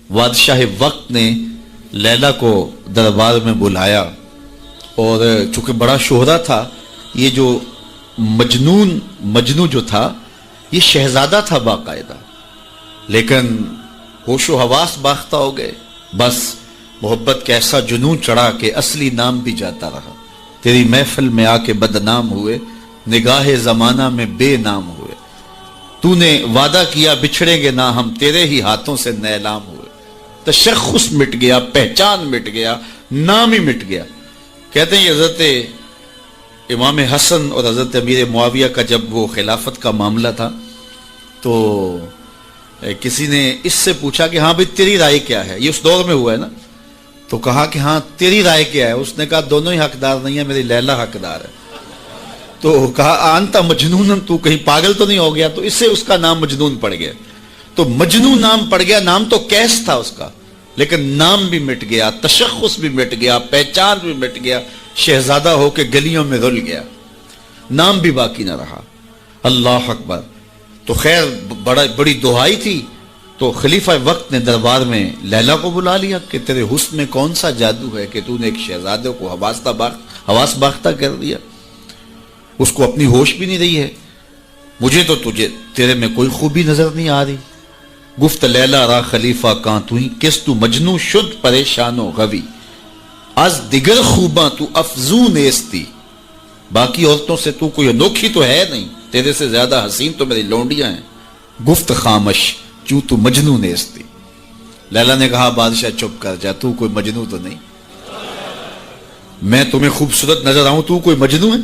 بادشاہ وقت نے لیلا کو دربار میں بلایا، اور چونکہ بڑا شہرہ تھا، یہ جو مجنو جو تھا یہ شہزادہ تھا باقاعدہ، لیکن ہوش و حواس باختہ ہو گئے، بس محبت کا ایسا جنون چڑھا کہ اصلی نام بھی جاتا رہا۔ تیری محفل میں آ کے بدنام ہوئے، نگاہ زمانہ میں بے نام ہوئے، تو نے وعدہ کیا بچھڑیں گے نہ ہم، تیرے ہی ہاتھوں سے نیلام ہوئے۔ تشخص مٹ گیا، پہچان مٹ گیا، نام ہی مٹ گیا۔ کہتے ہیں حضرت امام حسن اور حضرت امیر معاویہ کا جب وہ خلافت کا معاملہ تھا تو کسی نے اس سے پوچھا کہ ہاں بھئی تیری رائے کیا ہے، یہ اس دور میں ہوا ہے نا، تو کہا کہ ہاں تیری رائے کیا ہے؟ اس نے کہا دونوں ہی حقدار نہیں ہے، میری لیلا حقدار ہے۔ تو کہا آنتا مجنون، تو کہیں پاگل تو نہیں ہو گیا؟ تو اس سے اس کا نام مجنون پڑ گیا۔ تو مجنون نام پڑ گیا، نام تو کیس تھا اس کا، لیکن نام بھی مٹ گیا، تشخص بھی مٹ گیا، پہچان بھی مٹ گیا، شہزادہ ہو کے گلیوں میں رل گیا، نام بھی باقی نہ رہا۔ اللہ اکبر۔ تو خیر بڑی دہائی تھی، تو خلیفہ وقت نے دربار میں لیلا کو بلا لیا کہ تیرے حسن میں کون سا جادو ہے کہ تو نے ایک شہزادے کو حواس باختہ کر دیا، اس کو اپنی ہوش بھی نہیں رہی ہے، مجھے تو تیرے میں کوئی خوبی نظر نہیں آ رہی۔ گفت لیلا را خلیفہ کان تو ہی، کس تو مجنو شد پریشان و غوی، از دیگر خوباں تو افزون ایستی، باقی عورتوں سے تو کوئی انوکھی تو ہے نہیں، تیرے سے زیادہ حسین تو میری لونڈیاں ہیں۔ گفت خامش چوں تو مجنو نیستی، لیلا نے کہا بادشاہ چپ کر جا، تو کوئی مجنو تو نہیں، میں تمہیں خوبصورت نظر آؤں، تو کوئی مجنو ہے؟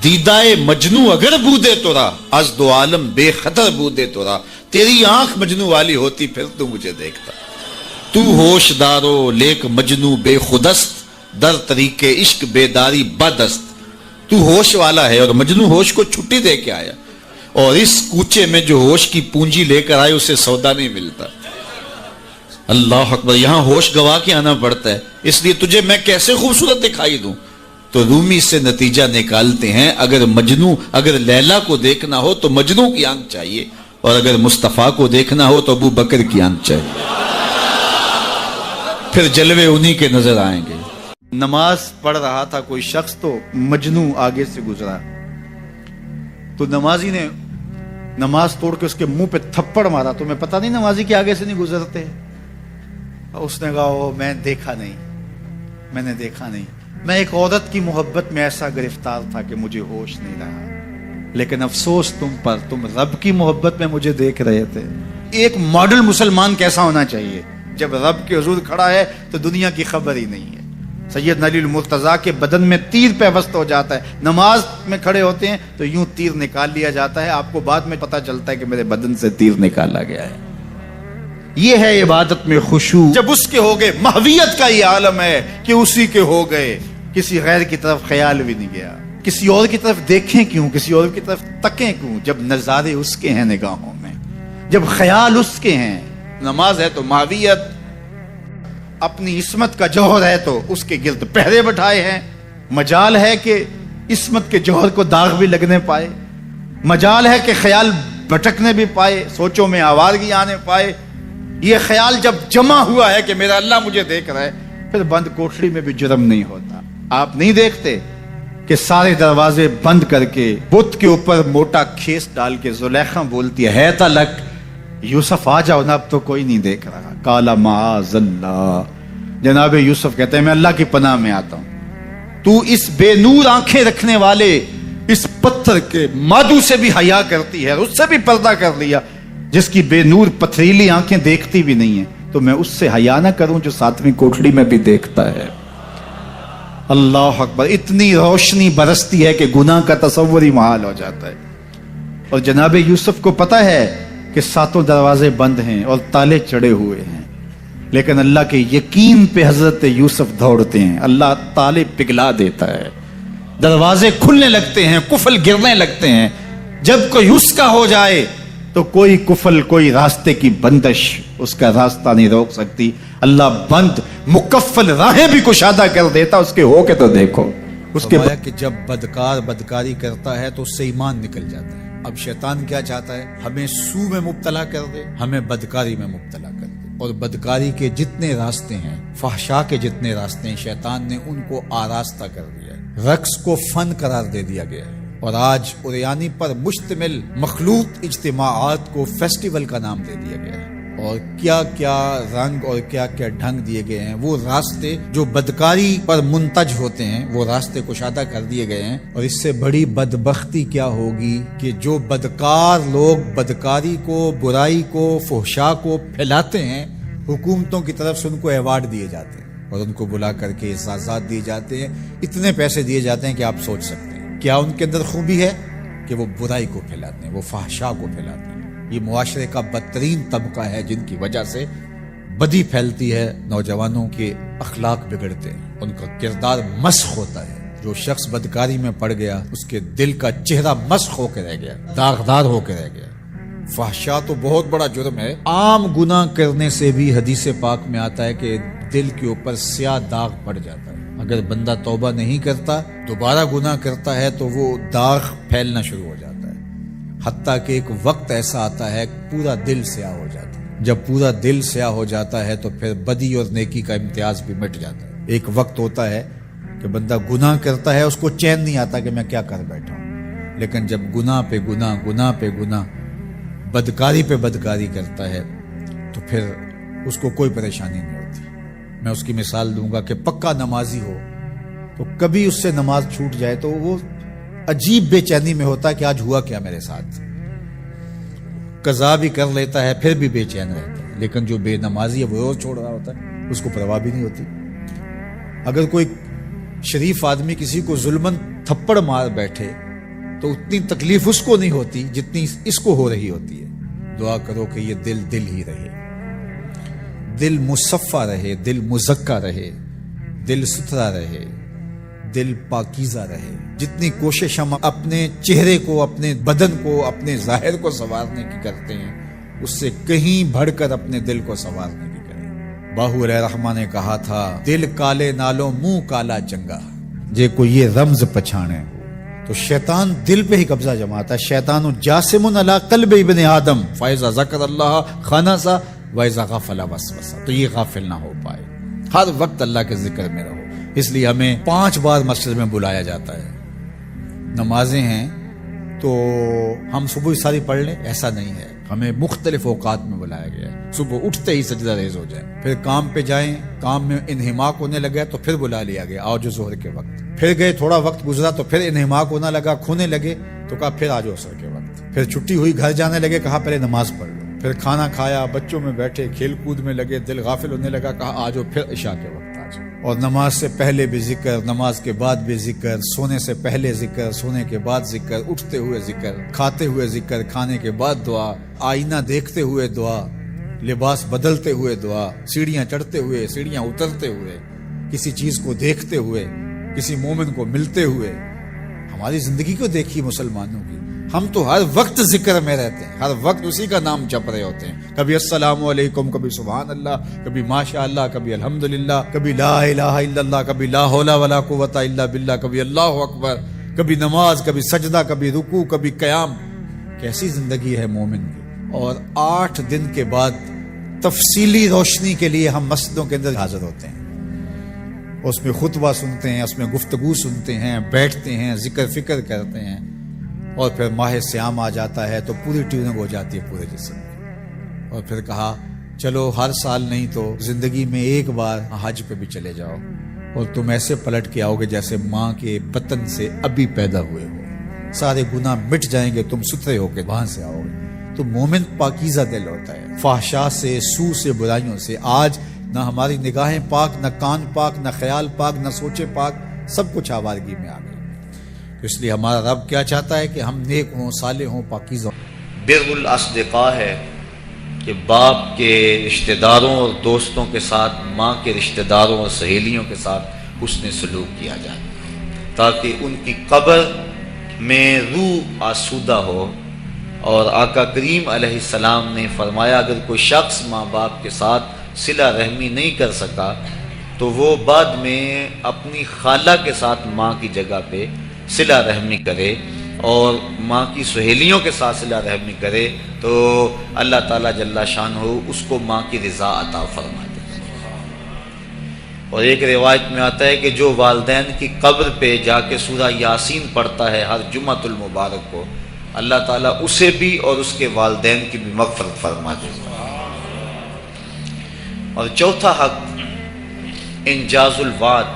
دیدائے مجنو اگر بودے تو را، از دو عالم بے خطر بودے تو را، تیری آنکھ مجنو والی ہوتی پھر تو مجھے دیکھتا، تو ہوش دارو لیک مجنو بے خودست، در طریق عشق بیداری بدست، تو ہوش والا ہے اور مجنو ہوش کو چھٹی دے کے آیا، اور اس کوچے میں جو ہوش کی پونجی لے کر آئے اسے سودا نہیں ملتا۔ اللہ اکبر۔ یہاں ہوش گوا کے آنا پڑتا ہے، اس لیے تجھے میں کیسے خوبصورت دکھائی دوں؟ تو رومی سے نتیجہ نکالتے ہیں، اگر لیلا کو دیکھنا ہو تو مجنو کی آنکھ چاہیے، اور اگر مصطفیٰ کو دیکھنا ہو تو ابو بکر کی آنکھ چاہیے، پھر جلوے انہی کے نظر آئیں گے۔ نماز پڑھ رہا تھا کوئی شخص، تو مجنو آگے سے گزرا، تو نمازی نے نماز توڑ کے اس کے منہ پہ تھپڑ مارا۔ تمہیں پتہ نہیں نمازی کے آگے سے نہیں گزرتے؟ اس نے کہا میں نے دیکھا نہیں، میں ایک عورت کی محبت میں ایسا گرفتار تھا کہ مجھے ہوش نہیں رہا، لیکن افسوس تم پر، تم رب کی محبت میں مجھے دیکھ رہے تھے۔ ایک ماڈل مسلمان کیسا ہونا چاہیے؟ جب رب کے حضور کھڑا ہے تو دنیا کی خبر ہی نہیں ہے۔ سیدنا علی المرتضیٰ کے بدن میں تیر پیوست ہو جاتا ہے، نماز میں کھڑے ہوتے ہیں تو یوں تیر نکال لیا جاتا ہے، آپ کو بعد میں پتہ چلتا ہے کہ میرے بدن سے تیر نکالا گیا ہے۔ یہ ہے عبادت میں خشوع۔ جب اس کے ہو گئے، محویت کا یہ عالم ہے کہ اسی کے ہو گئے، کسی غیر کی طرف خیال بھی نہیں گیا، کسی اور کی طرف دیکھیں کیوں، کسی اور کی طرف تکیں کیوں، جب نظارے اس کے ہیں نگاہوں میں، جب خیال اس کے ہیں۔ نماز ہے تو محویت، اپنی عصمت کا جوہر ہے تو اس کے گرد پہرے بٹھائے ہیں، مجال ہے کہ عصمت کے جوہر کو داغ بھی لگنے پائے، مجال ہے کہ خیال بھٹکنے بھی پائے، سوچوں میں آوارگی آنے پائے۔ یہ خیال جب جمع ہوا ہے کہ میرا اللہ مجھے دیکھ رہا ہے، پھر بند کوٹھڑی میں بھی جرم نہیں ہوتا۔ آپ نہیں دیکھتے کہ سارے دروازے بند کر کے بت کے اوپر موٹا کھیس ڈال کے زلیخا بولتی ہے تلک یوسف آ جاؤ نا، اب تو کوئی نہیں دیکھ رہا۔ کالا معاذ اللہ، جناب یوسف کہتے ہیں میں اللہ کی پناہ میں آتا ہوں، تو اس بے نور آنکھیں رکھنے والے اس پتھر کے مادو سے بھی حیا کرتی ہے، اس سے بھی پردہ کر لیا، جس کی بے نور پتھریلی آنکھیں دیکھتی بھی نہیں ہیں، تو میں اس سے حیا نہ کروں جو ساتویں کوٹھڑی میں بھی دیکھتا ہے۔ اللہ اکبر۔ اتنی روشنی برستی ہے کہ گناہ کا تصور ہی محال ہو جاتا ہے۔ اور جناب یوسف کو پتہ ہے کہ ساتوں دروازے بند ہیں اور تالے چڑھے ہوئے ہیں، لیکن اللہ کے یقین پہ حضرت یوسف دوڑتے ہیں، اللہ تالے پگھلا دیتا ہے، دروازے کھلنے لگتے ہیں، قفل گرنے لگتے ہیں۔ جب کوئی اس کا ہو جائے تو کوئی قفل، کوئی راستے کی بندش اس کا راستہ نہیں روک سکتی۔ اللہ بند مکفل راہیں بھی کشادہ کر دیتا، اس کے ہو کے تو دیکھو۔ اس کے بعد کہ جب بدکار بدکاری کرتا ہے تو اس سے ایمان نکل جاتا ہے۔ اب شیطان کیا چاہتا ہے؟ ہمیں سو میں مبتلا کر دے، ہمیں بدکاری میں مبتلا کر دے۔ اور بدکاری کے جتنے راستے ہیں، فحشا کے جتنے راستے ہیں، شیطان نے ان کو آراستہ کر دیا ہے، رقص کو فن قرار دے دیا گیا ہے، اور آج اوریانی پر مشتمل مخلوط اجتماعات کو فیسٹیول کا نام دے دیا گیا ہے، اور کیا کیا رنگ اور کیا کیا ڈھنگ دیے گئے ہیں۔ وہ راستے جو بدکاری پر منتج ہوتے ہیں وہ راستے کشادہ کر دیے گئے ہیں، اور اس سے بڑی بدبختی کیا ہوگی کہ جو بدکار لوگ بدکاری کو، برائی کو، فحشا کو پھیلاتے ہیں، حکومتوں کی طرف سے ان کو ایوارڈ دیے جاتے ہیں اور ان کو بلا کر کے اعزازات دیے جاتے ہیں، اتنے پیسے دیے جاتے ہیں کہ آپ سوچ سکتے ہیں کیا ان کے اندر خوبی ہے کہ وہ برائی کو پھیلاتے ہیں، وہ فحشا کو پھیلاتے ہیں۔ یہ معاشرے کا بدترین طبقہ ہے جن کی وجہ سے بدی پھیلتی ہے، نوجوانوں کے اخلاق بگڑتے ہیں، ان کا کردار مسخ ہوتا ہے۔ جو شخص بدکاری میں پڑ گیا اس کے دل کا چہرہ مسخ ہو کے رہ گیا، داغدار ہو کے رہ گیا۔ فحشا تو بہت بڑا جرم ہے، عام گناہ کرنے سے بھی حدیث پاک میں آتا ہے کہ دل کے اوپر سیاہ داغ پڑ جاتا ہے۔ اگر بندہ توبہ نہیں کرتا، دوبارہ گناہ کرتا ہے تو وہ داغ پھیلنا شروع ہو جاتا ہے، حتیٰ کہ ایک وقت ایسا آتا ہے پورا دل سیاہ ہو جاتا ہے۔ جب پورا دل سیاہ ہو جاتا ہے تو پھر بدی اور نیکی کا امتیاز بھی مٹ جاتا ہے۔ ایک وقت ہوتا ہے کہ بندہ گناہ کرتا ہے، اس کو چین نہیں آتا کہ میں کیا کر بیٹھا ہوں، لیکن جب گناہ پہ گناہ، گناہ پہ گناہ، بدکاری پہ بدکاری کرتا ہے تو پھر اس کو کوئی پریشانی نہیں ہوتی۔ میں اس کی مثال دوں گا کہ پکا نمازی ہو تو کبھی اس سے نماز چھوٹ جائے تو وہ عجیب بے چینی میں ہوتا ہے کہ آج ہوا کیا میرے ساتھ، قضا بھی کر لیتا ہے پھر بھی بے چین رہتا ہے۔ لیکن جو بے نمازی ہے وہ روز چھوڑ رہا ہوتا ہے، اس کو پرواہ بھی نہیں ہوتی۔ اگر کوئی شریف آدمی کسی کو ظلمن تھپڑ مار بیٹھے تو اتنی تکلیف اس کو نہیں ہوتی جتنی اس کو ہو رہی ہوتی ہے۔ دعا کرو کہ یہ دل دل ہی رہے، دل مصفہ رہے، دل مزکہ رہے، دل ستھرا رہے، دل پاکیزہ رہے۔ جتنی کوشش ہم اپنے چہرے کو، اپنے بدن کو، اپنے ظاہر کو سنوارنے کی کرتے ہیں، اس سے کہیں بڑھ کر اپنے دل کو سنوارنے کی کریں۔ باہو علیہ رحمہ نے کہا تھا، دل کالے نالوں منہ کالا چنگا، جے کو یہ رمز پچھانے۔ تو شیطان دل پہ ہی قبضہ جماتا ہے۔ شیطان جاسم علی قلب ابن آدم فاذا ذکر اللہ خنسا واذا غفل وسوسہ، تو یہ غافل نہ ہو پائے، ہر وقت اللہ کے ذکر میں رہو۔ اس لیے ہمیں 5 بار مسجد میں بلایا جاتا ہے۔ نمازیں ہیں تو ہم صبح ساری پڑھ لیں، ایسا نہیں ہے، ہمیں مختلف اوقات میں بلایا گیا ہے۔ صبح اٹھتے ہی سجدہ ریز ہو جائیں، پھر کام پہ جائیں، کام میں انہماک ہونے لگا تو پھر بلا لیا گیا، آؤ جو ظہر کے وقت، پھر گئے تھوڑا وقت گزرا تو پھر انہماک ہونے لگا، کھونے لگے تو کہا پھر آ جاؤ عصر کے وقت، پھر چھٹی ہوئی گھر جانے لگے، کہا پہلے نماز پڑھ لو، پھر کھانا کھایا، بچوں میں بیٹھے کھیل کود میں لگے، دل غافل ہونے لگا، کہا آ جاؤ پھر عشاء کے وقت آ جاؤ۔ اور نماز سے پہلے بھی ذکر، نماز کے بعد بھی ذکر، سونے سے پہلے ذکر، سونے کے بعد ذکر، اٹھتے ہوئے ذکر، کھاتے ہوئے ذکر، کھانے کے بعد دعا، آئینہ دیکھتے ہوئے دعا، لباس بدلتے ہوئے دعا، سیڑھیاں چڑھتے ہوئے، سیڑھیاں اترتے ہوئے، کسی چیز کو دیکھتے ہوئے، کسی مومن کو ملتے ہوئے۔ ہماری زندگی کو دیکھیے مسلمانوں کی، ہم تو ہر وقت ذکر میں رہتے ہیں، ہر وقت اسی کا نام جپ رہے ہوتے ہیں، کبھی السلام علیکم، کبھی سبحان اللہ، کبھی ماشاء اللہ، کبھی الحمدللہ، کبھی لا الہ الا اللہ، کبھی لا حول ولا قوت الا باللہ، کبھی اللہ اکبر، کبھی نماز، کبھی سجدہ، کبھی رکوع، کبھی قیام۔ کیسی زندگی ہے مومن کی۔ اور 8 دن کے بعد تفصیلی روشنی کے لیے ہم مسجدوں کے اندر حاضر ہوتے ہیں، اس میں خطبہ سنتے ہیں، اس میں گفتگو سنتے ہیں، بیٹھتے ہیں، ذکر فکر کرتے ہیں، اور پھر ماہ سیام آ جاتا ہے تو پوری ٹیوننگ ہو جاتی ہے پورے جسم کی۔ اور پھر کہا چلو ہر سال نہیں تو زندگی میں ایک بار حج پہ بھی چلے جاؤ، اور تم ایسے پلٹ کے آؤ گے جیسے ماں کے بطن سے ابھی پیدا ہوئے ہو، سارے گناہ مٹ جائیں گے، تم ستھرے ہو کے وہاں سے آؤ گے۔ تو مومن پاکیزہ دل ہوتا ہے، فحشا سے، سو سے، برائیوں سے۔ آج نہ ہماری نگاہیں پاک، نہ کان پاک، نہ خیال پاک، نہ سوچے پاک، سب کچھ آوارگی میں آ گئی۔ اس لیے ہمارا رب کیا چاہتا ہے کہ ہم نیک ہوں، صالح ہوں، پاکیزہ ہوں۔ بر الاصدقاء ہے کہ باپ کے رشتہ داروں اور دوستوں کے ساتھ، ماں کے رشتہ داروں اور سہیلیوں کے ساتھ حسن سلوک کیا جائے، تاکہ ان کی قبر میں روح آسودہ ہو۔ اور آقا کریم علیہ السلام نے فرمایا اگر کوئی شخص ماں باپ کے ساتھ صلہ رحمی نہیں کر سکا تو وہ بعد میں اپنی خالہ کے ساتھ ماں کی جگہ پہ صلہ رحمی کرے، اور ماں کی سہیلیوں کے ساتھ صلہ رحمی کرے تو اللہ تعالیٰ جل شانہ اس کو ماں کی رضا عطا فرما دے۔ اور ایک روایت میں آتا ہے کہ جو والدین کی قبر پہ جا کے سورہ یاسین پڑھتا ہے ہر جمعۃ المبارک کو، اللہ تعالیٰ اسے بھی اور اس کے والدین کی بھی مغفرت فرما دے۔ اور چوتھا حق انجاز الوعد،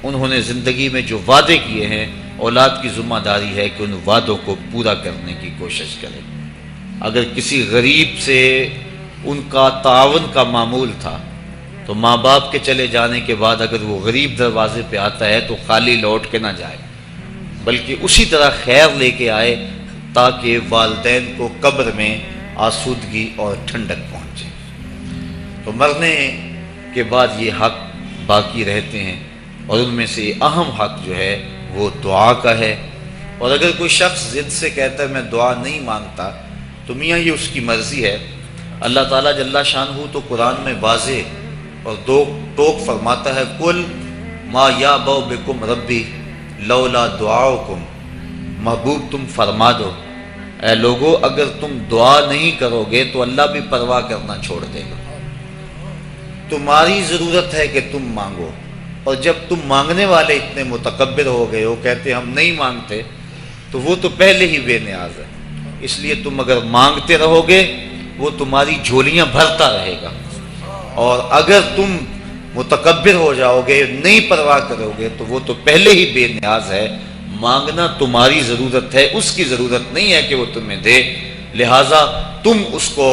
انہوں نے زندگی میں جو وعدے کیے ہیں اولاد کی ذمہ داری ہے کہ ان وعدوں کو پورا کرنے کی کوشش کرے۔ اگر کسی غریب سے ان کا تعاون کا معمول تھا تو ماں باپ کے چلے جانے کے بعد اگر وہ غریب دروازے پہ آتا ہے تو خالی لوٹ کے نہ جائے، بلکہ اسی طرح خیر لے کے آئے تاکہ والدین کو قبر میں آسودگی اور ٹھنڈک پہنچے۔ تو مرنے کے بعد یہ حق باقی رہتے ہیں، اور ان میں سے اہم حق جو ہے وہ دعا کا ہے۔ اور اگر کوئی شخص ضد سے کہتا ہے میں دعا نہیں مانگتا تو میاں یہ اس کی مرضی ہے۔ اللہ تعالیٰ جل شانہ تو قرآن میں واضح اور دو ٹوک فرماتا ہے، قل ما یعبأ بکم ربی لولا دعاؤکم، محبوب تم فرما دو اے لوگو اگر تم دعا نہیں کرو گے تو اللہ بھی پرواہ کرنا چھوڑ دے گا۔ تمہاری ضرورت ہے کہ تم مانگو، اور جب تم مانگنے والے اتنے متکبر ہو گئے ہو، کہتے ہم نہیں مانگتے، تو وہ تو پہلے ہی بے نیاز ہے۔ اس لیے تم اگر مانگتے رہو گے وہ تمہاری جھولیاں بھرتا رہے گا، اور اگر تم متکبر ہو جاؤ گے، نہیں پرواہ کرو گے، تو وہ تو پہلے ہی بے نیاز ہے۔ مانگنا تمہاری ضرورت ہے، اس کی ضرورت نہیں ہے کہ وہ تمہیں دے، لہٰذا تم اس کو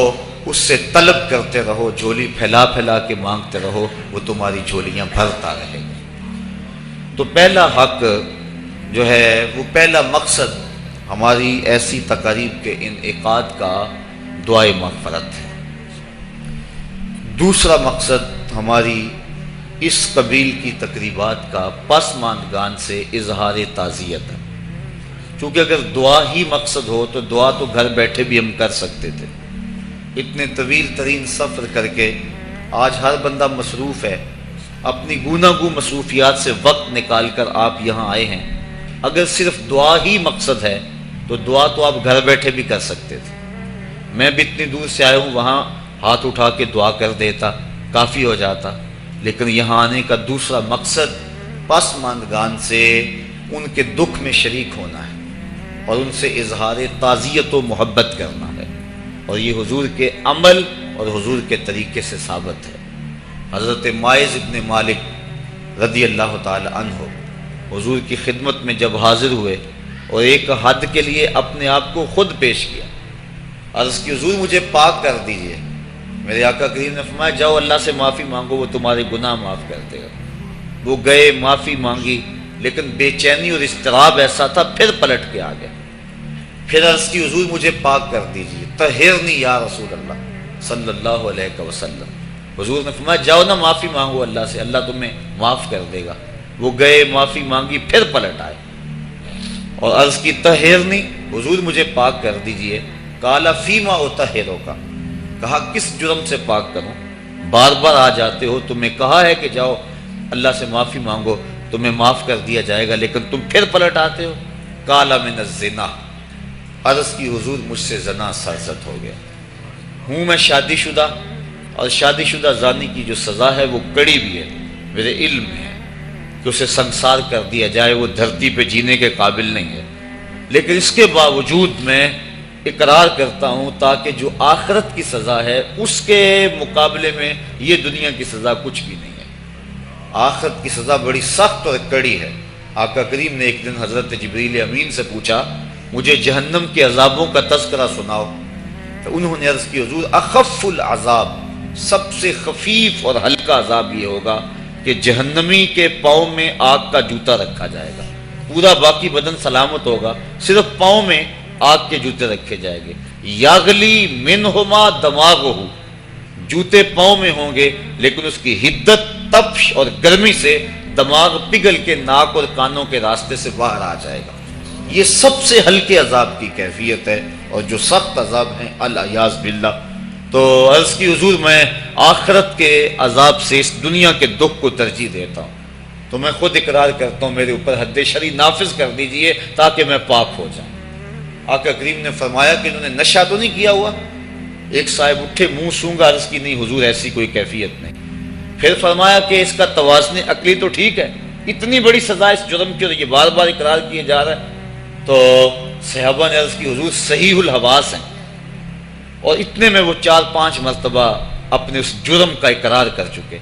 اس سے طلب کرتے رہو، جھولی پھیلا پھیلا کے مانگتے رہو، وہ تمہاری جھولیاں بھرتا رہے گا۔ تو پہلا حق جو ہے وہ پہلا مقصد ہماری ایسی تقاریب کے انعقاد کا دعائے مغفرت ہے۔ دوسرا مقصد ہماری اس قبیل کی تقریبات کا پسماندگان سے اظہار تعزیت ہے، چونکہ اگر دعا ہی مقصد ہو تو دعا تو گھر بیٹھے بھی ہم کر سکتے تھے۔ اتنے طویل ترین سفر کر کے آج ہر بندہ مصروف ہے، اپنی گوناگوں مصروفیات سے وقت نکال کر آپ یہاں آئے ہیں۔ اگر صرف دعا ہی مقصد ہے تو دعا تو آپ گھر بیٹھے بھی کر سکتے تھے۔ میں بھی اتنی دور سے آیا ہوں، وہاں ہاتھ اٹھا کے دعا کر دیتا، کافی ہو جاتا، لیکن یہاں آنے کا دوسرا مقصد پسماندگان سے ان کے دکھ میں شریک ہونا ہے اور ان سے اظہار تعزیت و محبت کرنا ہے، اور یہ حضور کے عمل اور حضور کے طریقے سے ثابت ہے۔ حضرت ماعز ابن مالک رضی اللہ تعالی عنہ حضور کی خدمت میں جب حاضر ہوئے اور ایک حد کے لیے اپنے آپ کو خود پیش کیا، عرض کی حضور مجھے پاک کر دیجئے۔ میرے آقا کریم نے فرمایا جاؤ اللہ سے معافی مانگو، وہ تمہارے گناہ معاف کر دے گا۔ وہ گئے، معافی مانگی، لیکن بے چینی اور اضطراب ایسا تھا، پھر پلٹ کے آ گیا۔ پھر عرض کی حضور مجھے پاک کر دیجئے، طہرنی یا رسول اللہ صلی اللہ علیہ وسلم۔ حضور نے فرمایا جاؤ نا معافی مانگو اللہ سے، اللہ تمہیں معاف کر دے گا۔ وہ گئے، معافی مانگی، پھر پلٹ آئے اور عرض کی طہرنی، حضور مجھے پاک کر دیجئے۔ قال فیما اطہرک، کہا کس جرم سے پاک کروں؟ بار بار آ جاتے ہو، تمہیں کہا ہے کہ جاؤ اللہ سے معافی مانگو، تمہیں معاف کر دیا جائے گا، لیکن تم پھر پلٹ آتے ہو۔ قال من الزنا، عرض کی حضور مجھ سے زنا سرزد ہو گیا ہوں، میں شادی شدہ، اور شادی شدہ زانی کی جو سزا ہے وہ کڑی بھی ہے، میرے علم میں ہے کہ اسے سنسار کر دیا جائے، وہ دھرتی پہ جینے کے قابل نہیں ہے، لیکن اس کے باوجود میں اقرار کرتا ہوں تاکہ جو آخرت کی سزا ہے اس کے مقابلے میں یہ دنیا کی سزا کچھ بھی نہیں ہے۔ آخرت کی سزا بڑی سخت اور کڑی ہے۔ آقا کریم نے ایک دن حضرت جبریل امین سے پوچھا مجھے جہنم کے عذابوں کا تذکرہ سناؤ، تو انہوں نے عرض کی حضور اخف العذاب، سب سے خفیف اور ہلکا عذاب یہ ہوگا کہ جہنمی کے پاؤں میں آگ کا جوتا رکھا جائے گا، پورا باقی بدن سلامت ہوگا، صرف پاؤں میں آگ کے جوتے رکھے جائیں گے۔ یاغلی منہما دماغہ، جوتے پاؤں میں ہوں گے لیکن اس کی حدت، تپش اور گرمی سے دماغ پگھل کے ناک اور کانوں کے راستے سے باہر آ جائے گا۔ یہ سب سے ہلکے عذاب کی کیفیت ہے، اور جو سخت عذاب ہیں الیاذ باللہ۔ تو عرض کی حضور میں آخرت کے عذاب سے اس دنیا کے دکھ کو ترجیح دیتا ہوں، تو میں خود اقرار کرتا ہوں میرے اوپر حد شرعی نافذ کر دیجئے تاکہ میں پاک ہو جاؤں۔ آقا کریم نے فرمایا کہ انہوں نے نشہ تو نہیں کیا ہوا؟ ایک صاحب اٹھے، منہ سونگا، عرض کی نہیں حضور ایسی کوئی کیفیت نہیں۔ پھر فرمایا کہ اس کا توازن عقلی تو ٹھیک ہے، اتنی بڑی سزا اس جرم کی اور یہ بار بار اقرار کیے جا رہا ہے۔ تو صحابہ نے عرض کی حضور صحیح الحواس ہیں، اور اتنے میں وہ 4-5 مرتبہ اپنے اس جرم کا اقرار کر چکے۔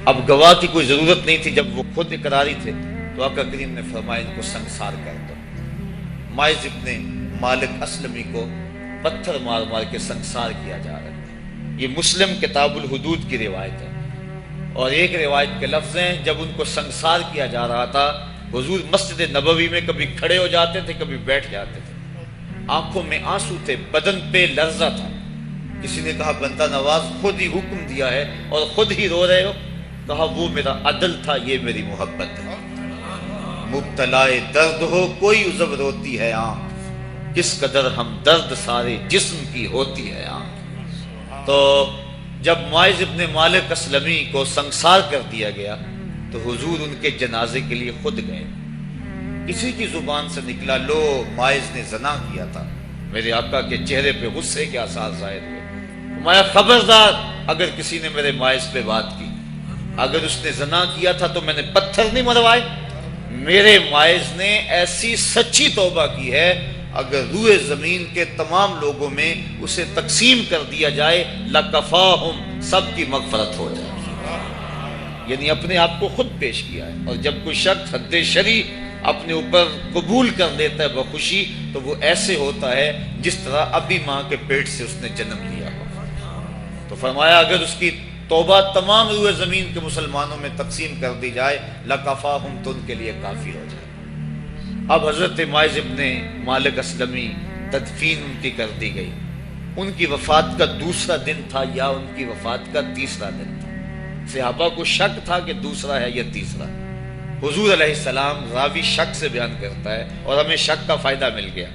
اب گواہ کی کوئی ضرورت نہیں تھی، جب وہ خود اقراری تھے تو آقا کریم نے فرمایا ان کو سنگسار کر دو۔ ماعز ابن مالک اسلمی کو پتھر مار مار کے سنگسار کیا جا رہا ہے۔ یہ مسلم کتاب الحدود کی روایت ہے، اور ایک روایت کے لفظ ہیں جب ان کو سنگسار کیا جا رہا تھا حضور مسجد نبوی میں کبھی کھڑے ہو جاتے تھے، کبھی بیٹھ جاتے تھے، آنکھوں میں آنسو تھے، بدن پہ لرزہ تھا۔ کسی نے کہا بندہ نواز خود ہی حکم دیا ہے اور خود ہی رو رہے ہو؟ کہا وہ میرا عدل تھا، یہ میری محبت ہے۔ مبتلائے درد ہو کوئی عذب روتی ہے آنکھ، کس قدر ہم درد سارے جسم کی ہوتی ہے آنکھ۔ تو جب ماعز ابن مالک اسلمی کو سنگسار کر دیا گیا تو حضور ان کے جنازے کے لیے خود گئے۔ کسی کی زبان سے نکلا لو ماعز نے زنا کیا تھا، میرے آقا کے چہرے پہ غصے کے آثار ظاہر ہوئے۔ فرمایا خبردار اگر کسی نے میرے ماعز پہ بات کی، اگر اس نے زنا کیا تھا تو میں نے پتھر نہیں مروائے، میرے ماعز نے ایسی سچی توبہ کی ہے اگر روئے زمین کے تمام لوگوں میں اسے تقسیم کر دیا جائے لکفاہم، سب کی مغفرت ہو جائے۔ یعنی اپنے آپ کو خود پیش کیا ہے۔ اور جب کوئی شخص حد شرعی اپنے اوپر قبول کر لیتا ہے بخوشی، تو وہ ایسے ہوتا ہے جس طرح ابھی ماں کے پیٹ سے اس نے جنم لیا ہو۔ تو فرمایا اگر اس کی توبہ تمام روئے زمین کے مسلمانوں میں تقسیم کر دی جائے لکفاہم، تو ان کے لیے کافی ہو جائے۔ اب حضرت ماعز ابن مالک اسلمی تدفین ان کی کر دی گئی۔ ان کی وفات کا دوسرا دن تھا یا ان کی وفات کا تیسرا دن تھا؟ صحابہ کو شک تھا کہ دوسرا ہے یا تیسرا۔ حضور علیہ السلام راوی شک سے بیان کرتا ہے اور ہمیں شک کا فائدہ مل گیا۔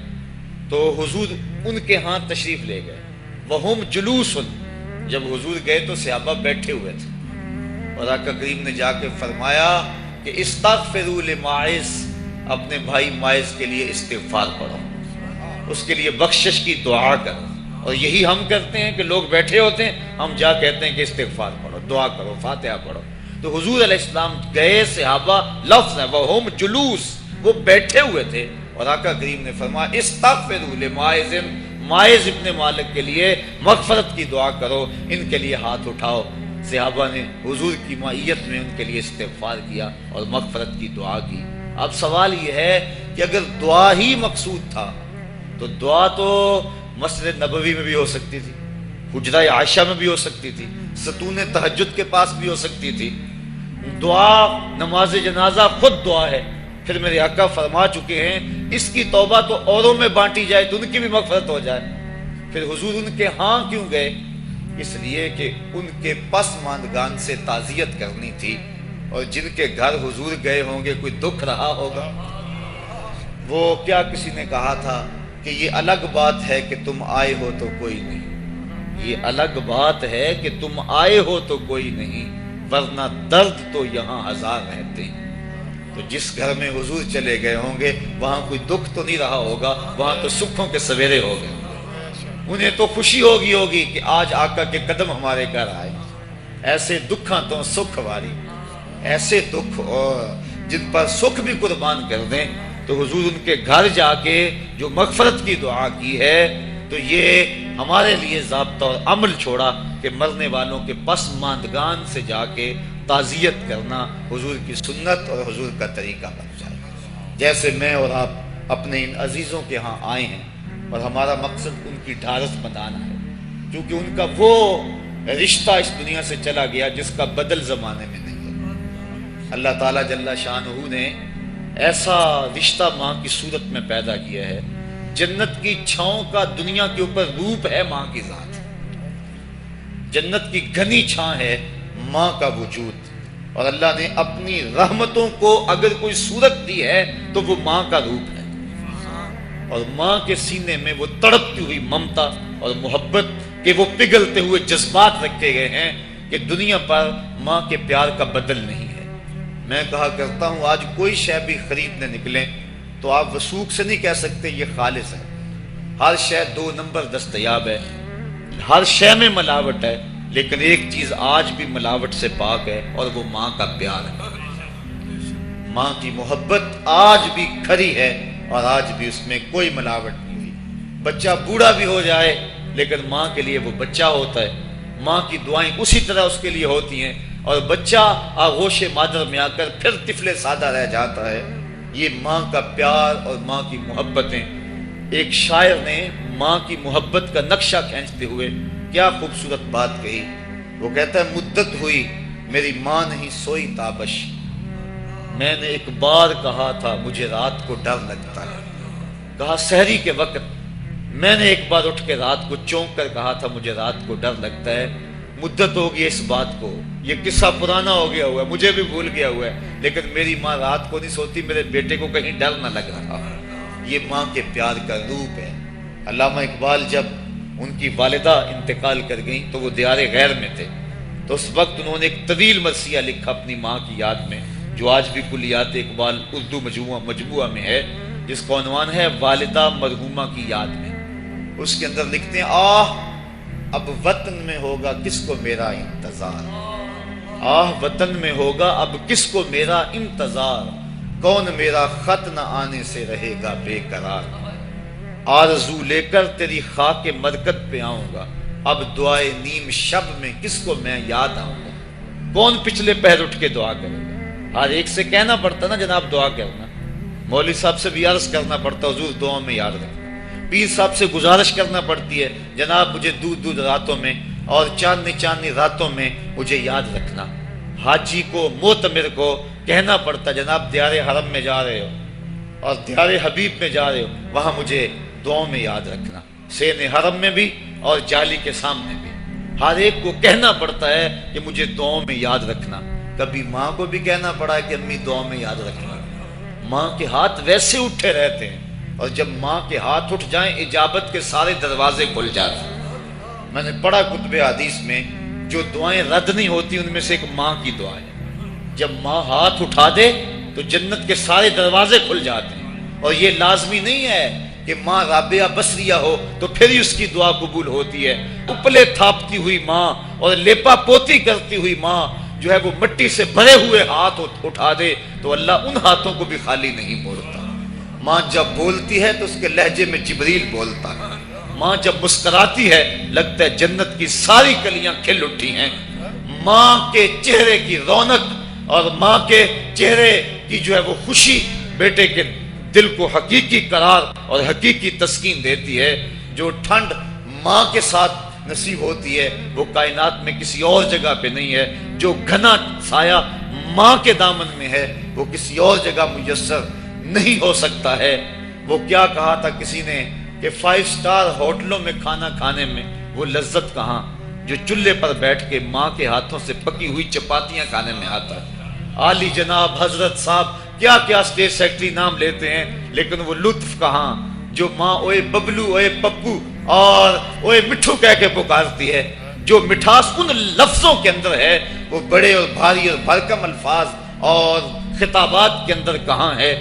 تو حضور ان کے ہاں تشریف لے گئے، وہم جلوس، جب حضور گئے تو صحابہ بیٹھے ہوئے تھے، اور آقا کریم نے جا کے فرمایا کہ استغفروا لماعز، اپنے بھائی ماعز کے لیے استغفار پڑھو، اس کے لیے بخشش کی دعا کرو۔ اور یہی ہم کرتے ہیں کہ لوگ بیٹھے ہوتے ہیں، ہم جا کہتے ہیں کہ استغفار پڑھو، دعا کرو، فاتحہ پڑھو۔ تو حضور علیہ السلام گئے، صحابہ لفظ ہے وہم جلوس، وہ بیٹھے ہوئے تھے، اور آقا کریم نے فرمایا استغفروا لماعز، ماعز ابن مالک کے لیے مغفرت کی دعا کرو، ان کے لیے ہاتھ اٹھاؤ۔ صحابہ نے حضور کی معیت میں ان کے لیے استغفار کیا اور مغفرت کی دعا کی۔ اب سوال یہ ہے کہ اگر دعا ہی مقصود تھا تو دعا تو مسجد نبوی میں بھی ہو سکتی تھی، حجرہ عائشہ میں بھی ہو سکتی تھی، ستون تہجد کے پاس بھی ہو سکتی تھی۔ دعا نماز جنازہ خود دعا ہے، پھر میرے آقا فرما چکے ہیں اس کی توبہ تو اوروں میں بانٹی جائے تو ان کی بھی مغفرت ہو جائے۔ پھر حضور ان کے ہاں کیوں گئے؟ اس لیے کہ ان کے پسماندگان سے تعزیت کرنی تھی، اور جن کے گھر حضور گئے ہوں گے کوئی دکھ رہا ہوگا۔ وہ کیا کسی نے کہا تھا کہ یہ الگ بات ہے کہ تم آئے ہو تو کوئی نہیں، یہ الگ بات ہے کہ تم آئے ہو تو کوئی نہیں، ورنہ درد تو یہاں ہزار رہتے ہیں۔ تو جس گھر میں حضور چلے گئے ہوں گے وہاں کوئی دکھ تو نہیں رہا ہوگا، وہاں تو سکھوں کے سویرے ہو گئے، انہیں تو خوشی ہوگی کہ آج آقا کے قدم ہمارے گھر آئے۔ ایسے دکھاں تو سکھ واری، ایسے دکھ اور جن پر سکھ بھی قربان کر دیں۔ تو حضور ان کے گھر جا کے جو مغفرت کی دعا کی ہے، تو یہ ہمارے لیے ضابطہ اور عمل چھوڑا کہ مرنے والوں کے پسماندگان سے جا کے تعزیت کرنا حضور کی سنت اور حضور کا طریقہ بن جائے۔ جیسے میں اور آپ اپنے ان عزیزوں کے ہاں آئے ہیں اور ہمارا مقصد ان کی ڈھارس بنانا ہے، کیونکہ ان کا وہ رشتہ اس دنیا سے چلا گیا جس کا بدل زمانے میں نہیں ہے۔ اللہ تعالیٰ جل شانہ نے ایسا رشتہ ماں کی صورت میں پیدا کیا ہے، جنت کی چھاؤں کا دنیا کے اوپر روپ ہے ماں کی ذات، جنت کی گھنی چھاں ہے ماں کا وجود، اور اللہ نے اپنی رحمتوں کو اگر کوئی صورت دی ہے تو وہ ماں کا روپ ہے، اور ماں کے سینے میں وہ تڑپتی ہوئی ممتا اور محبت کے وہ پگھلتے ہوئے جذبات رکھے گئے ہیں کہ دنیا پر ماں کے پیار کا بدل نہیں ہے۔ میں کہا کرتا ہوں آج کوئی شے بھی خریدنے نکلیں تو آپ وثوق سے نہیں کہہ سکتے یہ خالص ہے. ہر شے 2 نمبر دستیاب ہے، ہر شے میں ملاوٹ ہے، لیکن ایک چیز آج بھی ملاوٹ سے پاک ہے اور وہ ماں کا پیار ہے. ماں کی محبت آج بھی کھری ہے اور آج بھی اس میں کوئی ملاوٹ نہیں ہوئی. بچہ بوڑھا بھی ہو جائے لیکن ماں کے لیے وہ بچہ ہوتا ہے. ماں کی دعائیں اسی طرح اس کے لیے ہوتی ہیں اور بچہ آغوش مادر میں آ کر پھر طفل سادہ رہ جاتا ہے. یہ ماں کا پیار اور ماں کی محبتیں. ایک شاعر نے ماں کی محبت کا نقشہ کھینچتے ہوئے کیا خوبصورت بات کہی. وہ کہتا ہے مدت ہوئی میری ماں نہیں سوئی تابش، میں نے ایک بار کہا تھا مجھے رات کو ڈر لگتا ہے. کہا سحری کے وقت میں نے ایک بار اٹھ کے رات کو چونک کر کہا تھا مجھے رات کو ڈر لگتا ہے. مدت ہو گئی اس بات کو، یہ قصہ پرانا ہو گیا ہوا ہے، مجھے بھی بھول گیا ہوا ہے، لیکن میری ماں رات کو نہیں سوتی، میرے بیٹے کو کہیں ڈر نہ لگ رہا. یہ ماں کے پیار کا روپ ہے. علامہ اقبال جب ان کی والدہ انتقال کر گئیں تو وہ دیار غیر میں تھے، تو اس وقت انہوں نے ایک طویل مرثیہ لکھا اپنی ماں کی یاد میں، جو آج بھی کلیات اقبال اردو مجموعہ میں ہے، جس کا عنوان ہے والدہ مرحومہ کی یاد میں. اس کے اندر لکھتے ہیں آہ اب وطن میں ہوگا کس کو میرا انتظار، آہ وطن میں ہوگا اب کس کو میرا انتظار، کون میرا خط نہ آنے سے رہے گا بے قرار، آرزو لے کر تیری خاک مرکت پہ آؤں گا، اب دعائے نیم شب میں کس کو میں یاد آؤں گا. کون پچھلے پہر اٹھ کے دعا کرے گا. ہر ایک سے کہنا پڑتا نا جناب دعا کرنا، مولوی صاحب سے بھی عرض کرنا پڑتا حضور دعاؤں میں یاد رکھنا، پیر صاحب سے گزارش کرنا پڑتی ہے جناب مجھے دودھ راتوں میں اور چاندنی راتوں میں مجھے یاد رکھنا. حاجی کو معتمر کو کہنا پڑتا جناب دیار حرم میں جا رہے ہو اور دیار حبیب میں جا رہے ہو، وہاں مجھے دعاؤں میں یاد رکھنا. سین حرم میں بھی اور جالی کے سامنے بھی ہر ایک کو کہنا پڑتا ہے کہ مجھے دعاؤں میں یاد رکھنا. کبھی ماں کو بھی کہنا پڑا ہے کہ امی دعاؤں میں یاد رکھنا. ماں کے ہاتھ ویسے اٹھے رہتے ہیں اور جب ماں کے ہاتھ اٹھ جائیں اجابت کے سارے دروازے کھل جاتے ہیں. میں نے پڑھا کتب حدیث میں جو دعائیں رد نہیں ہوتی ان میں سے ایک ماں کی دعا ہے. جب ماں ہاتھ اٹھا دے تو جنت کے سارے دروازے کھل جاتے ہیں. اور یہ لازمی نہیں ہے کہ ماں رابعہ بصریہ ہو تو پھر ہی اس کی دعا قبول ہوتی ہے. اپلے تھاپتی ہوئی ماں اور لیپا پوتی کرتی ہوئی ماں جو ہے وہ مٹی سے بھرے ہوئے ہاتھ اٹھا دے تو اللہ ان ہاتھوں کو بھی خالی نہیں موڑتا. ماں جب بولتی ہے تو اس کے لہجے میں جبریل بولتا ہے. ماں جب مسکراتی ہے لگتا ہے جنت کی ساری کلیاں کھل اٹھی ہیں. ماں کے چہرے کی رونق اور ماں کے چہرے کی جو ہے وہ خوشی بیٹے کے دل کو حقیقی قرار اور حقیقی تسکین دیتی ہے. جو ٹھنڈ ماں کے ساتھ نصیب ہوتی ہے وہ کائنات میں کسی اور جگہ پہ نہیں ہے. جو گھنا سایہ ماں کے دامن میں ہے وہ کسی اور جگہ میسر نہیں ہو سکتا ہے. وہ کیا کہا تھا کسی نے کہ 5 سٹار ہوٹلوں میں کھانا کھانے میں وہ لذت کہاں جو چولہے پر بیٹھ کے ماں کے ہاتھوں سے پکی ہوئی چپاتیاں کھانے میں آتا ہے. عالی جناب حضرت صاحب کیا کیا اسٹیٹ سیکرٹری نام لیتے ہیں لیکن وہ لطف کہاں جو ماں اوئے ببلو اوئے پپو اور اوئے مٹھو کہہ کے پکارتی ہے. جو مٹھاس ان لفظوں کے اندر ہے وہ بڑے اور بھاری اور بھرکم الفاظ اور خطابات کے اندر کہاں ہے.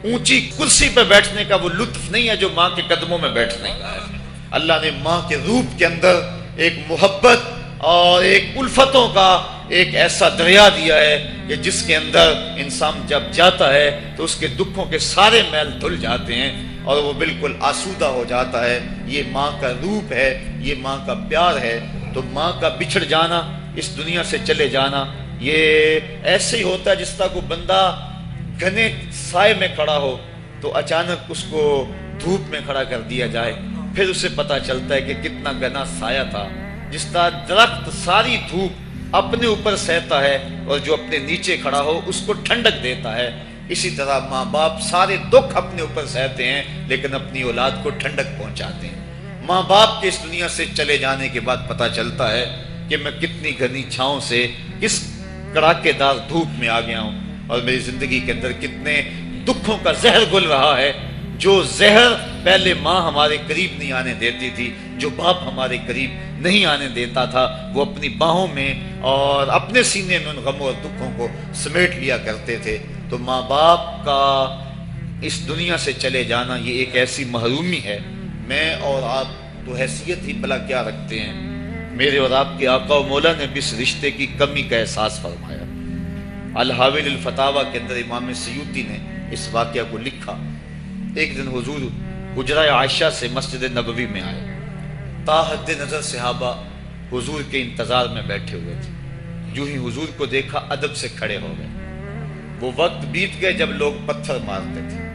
اونچی کرسی پہ بیٹھنے کا وہ لطف نہیں ہے جو ماں کے قدموں میں بیٹھنے کا ہے. اللہ نے ماں کے روپ کے اندر ایک محبت اور ایک الفتوں کا ایک ایسا دریا دیا ہے کہ جس کے اندر انسان جب جاتا ہے تو اس کے دکھوں کے سارے میل دھل جاتے ہیں اور وہ بالکل آسودہ ہو جاتا ہے. یہ ماں کا روپ ہے، یہ ماں کا پیار ہے. تو ماں کا بچھڑ جانا، اس دنیا سے چلے جانا، یہ ایسے ہی ہوتا ہے جس طرح کوئی بندہ گھنے سائے میں کھڑا ہو تو اچانک اس کو دھوپ میں کھڑا کر دیا جائے، پھر اسے پتا چلتا ہے کہ کتنا گھنا سایہ تھا. جس طرح درخت ساری دھوپ اپنے اوپر سہتا ہے اور جو اپنے نیچے کھڑا ہو اس کو ٹھنڈک دیتا ہے، اسی طرح ماں باپ سارے دکھ اپنے اوپر سہتے ہیں لیکن اپنی اولاد کو ٹھنڈک پہنچاتے ہیں. ماں باپ کے اس دنیا سے چلے جانے کے بعد پتا چلتا ہے کہ میں کتنی گھنی چھاؤں سے کس کڑاکے دار دھوپ میں آ گیا ہوں اور میری زندگی کے اندر کتنے دکھوں کا زہر گل رہا ہے. جو زہر پہلے ماں ہمارے قریب نہیں آنے دیتی تھی، جو باپ ہمارے قریب نہیں آنے دیتا تھا، وہ اپنی باہوں میں اور اپنے سینے میں ان غموں اور دکھوں کو سمیٹ لیا کرتے تھے. تو ماں باپ کا اس دنیا سے چلے جانا یہ ایک ایسی محرومی ہے. میں اور آپ تو حیثیت ہی بلا کیا رکھتے ہیں. میرے اور آپ کے آقا و مولا نے بھی اس رشتے کی کمی کا احساس فرمایا. الحاوی الفتاوی کے اندر امام سیوطی نے اس واقعہ کو لکھا. ایک دن حضور حجرہ عائشہ سے مسجد نبوی میں آئے. تا حد نظر صحابہ حضور کے انتظار میں بیٹھے ہوئے تھے. جو ہی حضور کو دیکھا ادب سے کھڑے ہو گئے. وہ وقت بیت گئے جب لوگ پتھر مارتے تھے.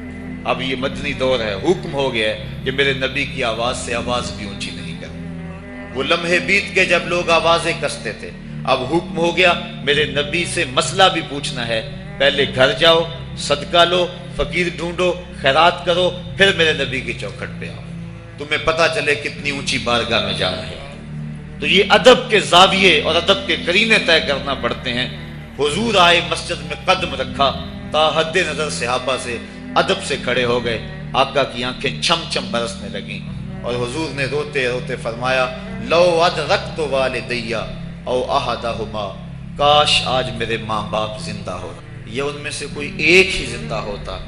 اب یہ مدنی دور ہے, حکم ہو گیا ہے کہ میرے نبی کی آواز سے آواز بھی اونچی نہیں کرنی. وہ لمحے بیت گئے جب لوگ آوازیں کستے تھے. اب حکم ہو گیا میرے نبی سے مسئلہ بھی پوچھنا ہے, پہلے گھر جاؤ, صدقہ لو, فقیر ڈھونڈو, خیرات کرو, پھر میرے نبی کی چوکھٹ پہ آؤ, تمہیں پتہ چلے کتنی اونچی بارگاہ میں جا رہے ہیں. تو یہ ادب کے زاویے اور ادب کے قرینے طے کرنا پڑتے ہیں. حضور آئے, مسجد میں قدم رکھا, تا حد نظر صحابہ سے ادب سے کھڑے ہو گئے. آقا کی آنکھیں چھم چھم برسنے لگیں اور حضور نے روتے روتے فرمایا, لو ادرکت والدیہ او احدہما, کاش آج میرے ماں باپ زندہ ہو, یا ان میں سے کوئی ایک ہی زندہ ہوتا.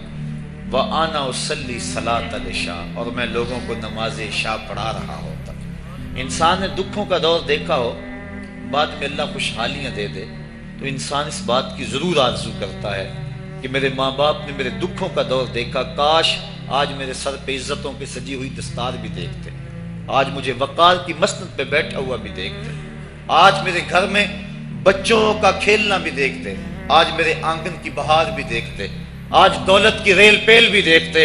وَأَنَا أُصَلِّي صَلَاةَ الْعِشَاءِ, اور میں لوگوں کو نماز عشاء پڑھا رہا ہوتا. انسان نے دکھوں کا دور دیکھا ہو, بعد میں اللہ خوشحالیاں دے دے تو انسان اس بات کی ضرور آرزو کرتا ہے کہ میرے ماں باپ نے میرے دکھوں کا دور دیکھا, کاش آج میرے سر پہ عزتوں کی سجی ہوئی دستار بھی دیکھتے, آج مجھے وقار کی مسند پہ بیٹھا ہوا بھی دیکھتے, آج میرے گھر میں بچوں کا کھیلنا بھی دیکھتے, آج میرے آنگن کی بہار بھی دیکھتے, آج دولت کی ریل پیل بھی دیکھتے,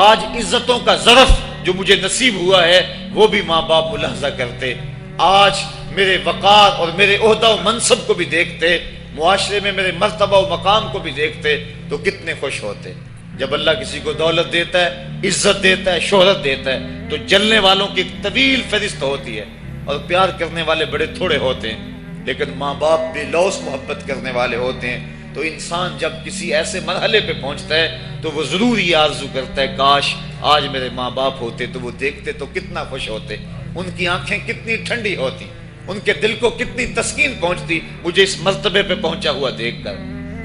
آج عزتوں کا ظرف جو مجھے نصیب ہوا ہے وہ بھی ماں باپ ملاحظہ کرتے, آج میرے وقار اور میرے عہدہ و منصب کو بھی دیکھتے, معاشرے میں میرے مرتبہ و مقام کو بھی دیکھتے, تو کتنے خوش ہوتے. جب اللہ کسی کو دولت دیتا ہے, عزت دیتا ہے, شہرت دیتا ہے, تو جلنے والوں کی ایک طویل فہرست ہوتی ہے اور پیار کرنے والے بڑے تھوڑے ہوتے ہیں, لیکن ماں باپ بے لوث محبت کرنے والے ہوتے ہیں. تو انسان جب کسی ایسے مرحلے پہ پہنچتا ہے تو وہ ضرور یہ آرزو کرتا ہے, کاش آج میرے ماں باپ ہوتے تو وہ دیکھتے تو کتنا خوش ہوتے, ان کی آنکھیں کتنی ٹھنڈی ہوتی, ان کے دل کو کتنی تسکین پہنچتی مجھے اس مرتبے پہ پہنچا ہوا دیکھ کر.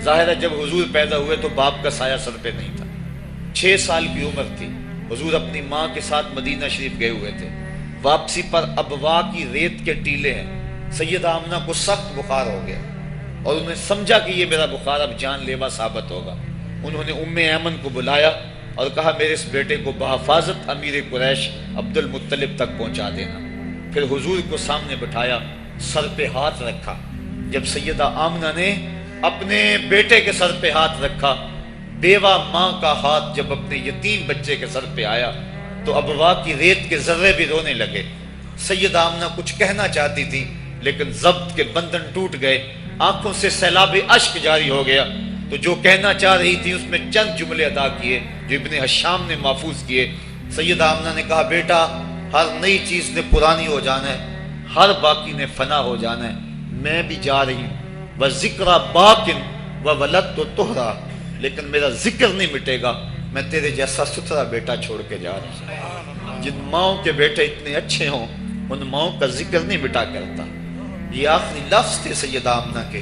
ظاہر ہے جب حضور پیدا ہوئے تو باپ کا سایہ سر پہ نہیں تھا. 6 سال کی عمر تھی, حضور اپنی ماں کے ساتھ مدینہ شریف گئے ہوئے تھے. واپسی پر ابوا کی ریت کے ٹیلے ہیں. سیدہ آمنہ کو سخت بخار ہو گیا اور انہوں نے سمجھا کہ یہ میرا بخار اب جان لیوا ثابت ہوگا. انہوں نے ام ایمن کو بلایا اور کہا میرے اس بیٹے کو بحفاظت امیر قریش عبد المطلب تک پہنچا دینا. پھر حضور کو سامنے بٹھایا, سر پہ ہاتھ رکھا. جب سیدہ آمنہ نے اپنے بیٹے کے سر پہ ہاتھ رکھا, بیوہ ماں کا ہاتھ جب اپنے یتیم بچے کے سر پہ آیا تو ابوا کی ریت کے ذرے بھی رونے لگے. سیدہ آمنہ کچھ کہنا چاہتی تھی لیکن ضبط کے بندھن ٹوٹ گئے, آنکھوں سے سیلاب اشک جاری ہو گیا. تو جو کہنا چاہ رہی تھی اس میں چند جملے ادا کیے جو ابن حشام نے محفوظ کیے. سیدہ آمنہ نے کہا, بیٹا ہر نئی چیز نے پرانی ہو جانا ہے, ہر باقی نے فنا ہو جانا ہے, میں بھی جا رہی ہوں. وَذِكْرَ بَاقٍ وَوَلَدْتُ طُهْرًا, لیکن میرا ذکر نہیں مٹے گا, میں تیرے جیسا ستھرا بیٹا چھوڑ کے جا رہا ہوں. جن ماؤں کے بیٹے اتنے اچھے ہوں ان ماؤں کا ذکر نہیں مٹا کرتا. یہ آخری لفظ تھے سیدہ آمنہ کے,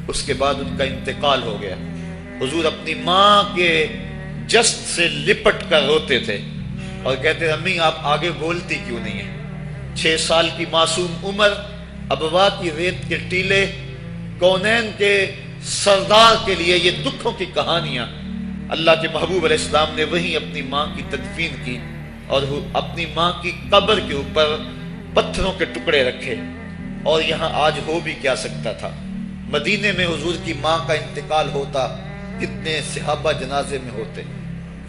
اس کے بعد ان کا انتقال ہو گیا. حضور اپنی ماں کے جسد سے لپٹ کر روتے تھے اور کہتے, امی آپ آگے بولتی کیوں نہیں ہیں. 6 سال کی معصوم عمر, ابوا کی ریت کے ٹیلے, کونین کے سردار کے لیے یہ دکھوں کی کہانیاں. اللہ کے محبوب علیہ السلام نے وہیں اپنی ماں کی تدفین کی اور اپنی ماں کی قبر کے اوپر پتھروں کے ٹکڑے رکھے. اور یہاں آج ہو بھی کیا سکتا تھا. مدینے میں حضور کی ماں کا انتقال ہوتا, کتنے صحابہ جنازے میں ہوتے,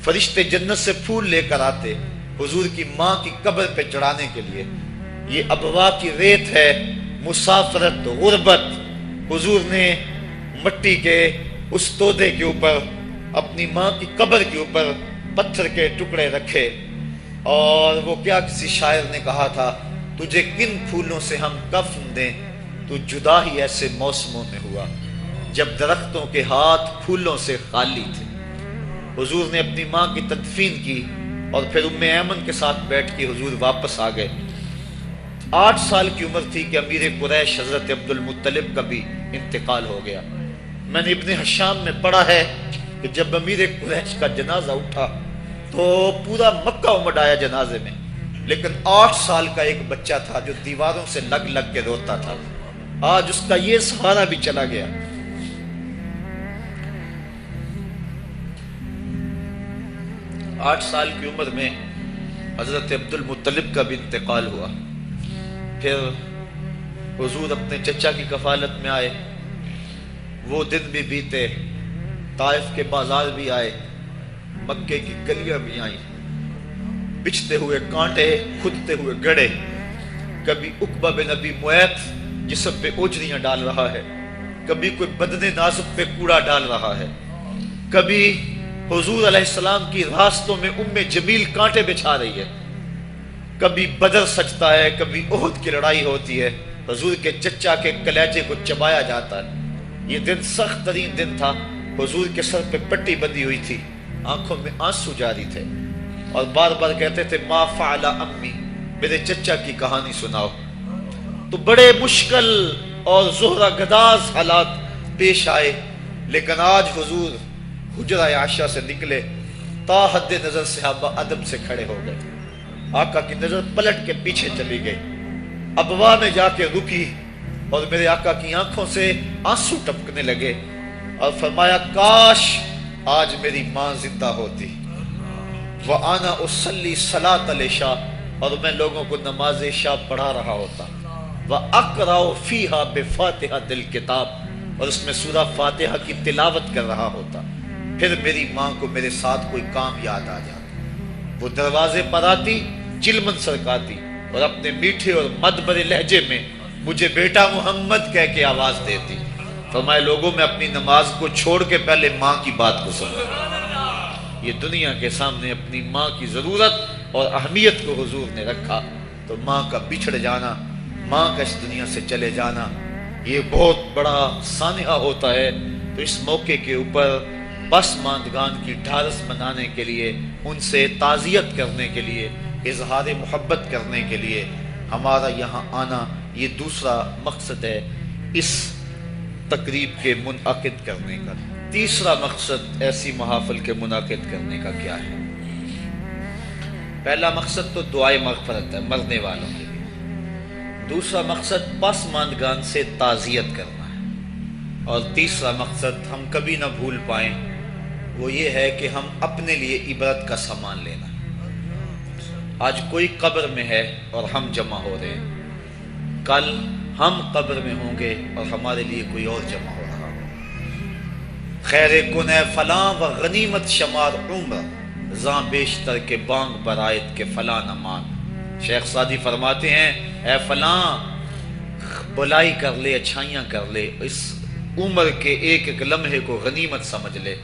فرشتے جنت سے پھول لے کر آتے حضور کی ماں کی قبر پہ چڑھانے کے لیے. یہ ابوا کی ریت ہے, مسافرت, غربت. حضور نے مٹی کے اس تودے کے اوپر اپنی ماں کی قبر کے اوپر پتھر کے ٹکڑے رکھے. اور وہ کیا کسی شاعر نے کہا تھا, تجھے کن پھولوں سے ہم کفن دیں, تو جدا ہی ایسے موسموں میں ہوا جب درختوں کے ہاتھ پھولوں سے خالی تھے. حضور نے اپنی ماں کی تدفین کی اور پھر ام ایمن کے ساتھ بیٹھ کے حضور واپس آ گئے. 8 سال کی عمر تھی کہ امیر قریش حضرت عبد المطلب کا بھی انتقال ہو گیا. میں نے ابن حشام میں پڑھا ہے کہ کہ جب امیر قریش کا جنازہ اٹھا تو پورا مکہ امڈ آیا جنازے میں، لیکن 8 سال کا ایک بچہ تھا جو دیواروں سے لگ لگ کے روتا تھا، آج اس کا یہ سہارا بھی چلا گیا۔ 8 سال کی عمر میں حضرت عبد المطلب کا بھی انتقال ہوا۔ پھر حضور اپنے چچا کی کفالت میں آئے، وہ دن بھی بیتے، طائف کے بازار بھی آئے، مکے کی گلیاں بھی آئیں، بچھتے ہوئے کانٹے، کھدتے ہوئے گڑے، کبھی عقبہ بن ابی معیط جسم پہ اوجریاں ڈال رہا ہے، کبھی کوئی بدن نازک پہ کوڑا ڈال رہا ہے، کبھی حضور علیہ السلام کی راستوں میں جمیل کانٹے بچھا رہی ہے، کبھی بدر سجتا ہے، کبھی احد کی لڑائی ہوتی ہے، حضور کے چچا کے کلیجے کو چبایا جاتا ہے۔ یہ دن سخت ترین دن تھا، حضور کے سر پہ پٹی بندھی ہوئی تھی، آنکھوں میں آنسو جاری تھے، اور بار بار کہتے تھے ما فعل امی، میرے چچا کی کہانی سناؤ۔ تو بڑے مشکل اور زہرہ گداز حالات پیش آئے، لیکن آج حضور حجرہ عائشہ سے نکلے، تا حد نظر صحابہ ادب سے کھڑے ہو گئے، آقا کی نظر پلٹ کے پیچھے چلی گئی، ابوا میں جا کے رکی، اور میرے آقا کی آنکھوں سے آنسو ٹپکنے لگے، اور فرمایا کاش آج میری ماں زندہ ہوتی، وَأَنَا أُصَلِّي صَلَاةَ الْعِشَاء، اور میں لوگوں کو نماز عشاء پڑھا رہا ہوتا، وَأَقْرَأُ فِيهَا بِفَاتِحَةِ الْكِتَابِ، اور اس میں سورہ فاتحہ کی تلاوت کر رہا ہوتا، پھر میری ماں کو میرے ساتھ کوئی کام یاد آ جاتا، وہ دروازے پر آتی، چلمن سرکاتی، اور اپنے میٹھے اور مدبر لہجے میں مجھے بیٹا محمد کہہ کے آواز دیتی۔ فرمائے لوگوں میں اپنی نماز کو چھوڑ کے پہلے ماں کی بات کو سنو۔ یہ دنیا کے سامنے اپنی ماں کی ضرورت اور اہمیت کو حضور نے رکھا، تو ماں کا بچھڑ جانا، ماں کا اس دنیا سے چلے جانا، یہ بہت بڑا سانحہ ہوتا ہے۔ تو اس موقع کے اوپر پسماندگان کی ڈھارس منانے کے لیے، ان سے تعزیت کرنے کے لیے، اظہار محبت کرنے کے لیے ہمارا یہاں آنا، یہ دوسرا مقصد ہے اس تقریب کے منعقد کرنے کا۔ تیسرا مقصد ایسی محافل کے منعقد کرنے کا کیا ہے؟ پہلا مقصد تو دعائے مغفرت ہے مرنے والوں کے لیے، دوسرا مقصد پسماندگان سے تعزیت کرنا ہے، اور تیسرا مقصد ہم کبھی نہ بھول پائیں وہ یہ ہے کہ ہم اپنے لیے عبرت کا سامان لینا۔ آج کوئی قبر میں ہے اور ہم جمع ہو رہے ہیں، کل ہم قبر میں ہوں گے اور ہمارے لیے کوئی اور جمع ہو رہا ہو۔ خیر کن اے فلاں و غنیمت شمار عمر، زاں بیشتر کے بانگ برائت کے فلاں نمان۔ شیخ سعدی فرماتے ہیں اے فلاں بلائی کر لے، اچھائیاں کر لے، اس عمر کے ایک ایک لمحے کو غنیمت سمجھ لے،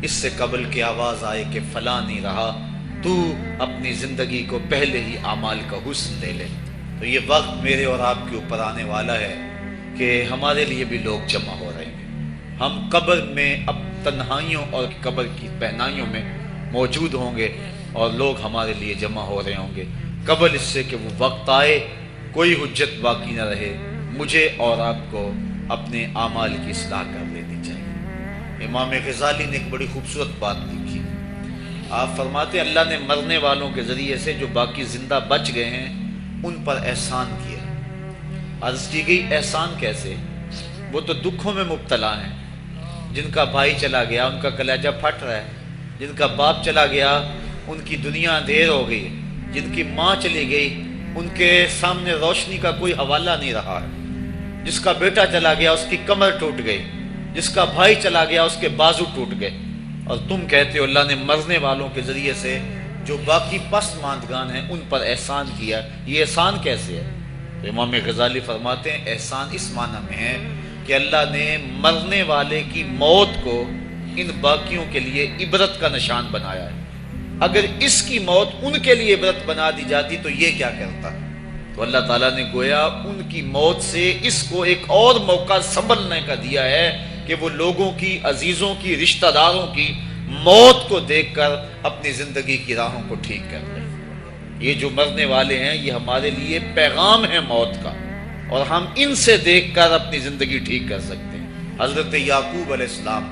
اس سے قبل کی آواز آئے کہ فلاں نہیں رہا، تو اپنی زندگی کو پہلے ہی اعمال کا حسن دے لے۔ تو یہ وقت میرے اور آپ کے اوپر آنے والا ہے کہ ہمارے لیے بھی لوگ جمع ہو رہے ہیں، ہم قبر میں اب تنہائیوں اور قبر کی پہنائیوں میں موجود ہوں گے، اور لوگ ہمارے لیے جمع ہو رہے ہوں گے، قبل اس سے کہ وہ وقت آئے کوئی حجت باقی نہ رہے، مجھے اور آپ کو اپنے اعمال کی اصلاح کر لینی چاہیے۔ امام غزالی نے ایک بڑی خوبصورت بات لکھی، آپ فرماتے اللہ نے مرنے والوں کے ذریعے سے جو باقی زندہ بچ گئے ہیں ان پر احسان کیا۔ عرض کی گئی احسان کیسے؟ وہ تو دکھوں میں مبتلا ہیں، جن کا بھائی چلا گیا ان کا کلیجہ پھٹ رہا ہے، جن کا باپ چلا گیا ان کی دنیا اندھیر ہو گئی، جن کی ماں چلی گئی ان کے سامنے روشنی کا کوئی حوالہ نہیں رہا ہے، جس کا بیٹا چلا گیا اس کی کمر ٹوٹ گئی، جس کا بھائی چلا گیا اس کے بازو ٹوٹ گئے، اور تم کہتے ہو اللہ نے مرنے والوں کے ذریعے سے جو باقی پسماندگان ہیں ان پر احسان کیا۔ یہ احسان کیسے ہے؟ تو امام غزالی فرماتے ہیں احسان اس معنی میں ہے کہ اللہ نے مرنے والے کی موت کو ان باقیوں کے لیے عبرت کا نشان بنایا ہے۔ اگر اس کی موت ان کے لیے عبرت بنا دی جاتی تو یہ کیا کرتا؟ تو اللہ تعالیٰ نے گویا ان کی موت سے اس کو ایک اور موقع سنبھلنے کا دیا ہے کہ وہ لوگوں کی، عزیزوں کی، رشتہ داروں کی موت کو دیکھ کر اپنی زندگی کی راہوں کو ٹھیک کر لیں۔ یہ جو مرنے والے ہیں یہ ہمارے لیے پیغام ہے موت کا، اور ہم ان سے دیکھ کر اپنی زندگی ٹھیک کر سکتے ہیں۔ حضرت یعقوب علیہ السلام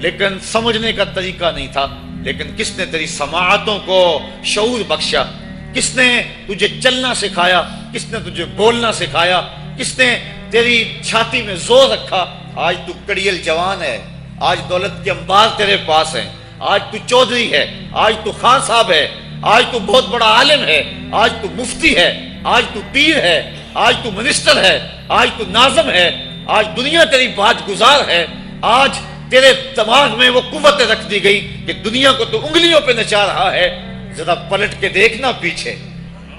لیکن سمجھنے کا طریقہ نہیں تھا. لیکن کس نے تیری سماعتوں کو شعور بخشا؟ کس نے تجھے چلنا سکھایا؟ کس نے تجھے بولنا سکھایا؟ کس نے تیری چھاتی میں زور رکھا؟ آج تو کڑیل جوان ہے، آج دولت کے انبار تیرے پاس ہیں، آج تو چودھری ہے، آج تو خان صاحب ہے، آج تو بہت بڑا عالم ہے، آج تو مفتی ہے، آج تو پیر ہے، آج تو منسٹر ہے، آج تو ناظم ہے، آج دنیا تیری بات گزار ہے. آج تیرے دماغ میں وہ قوت رکھ دی گئی کہ دنیا کو تو انگلیوں پہ نچا رہا ہے. ذرا پلٹ کے دیکھنا پیچھے،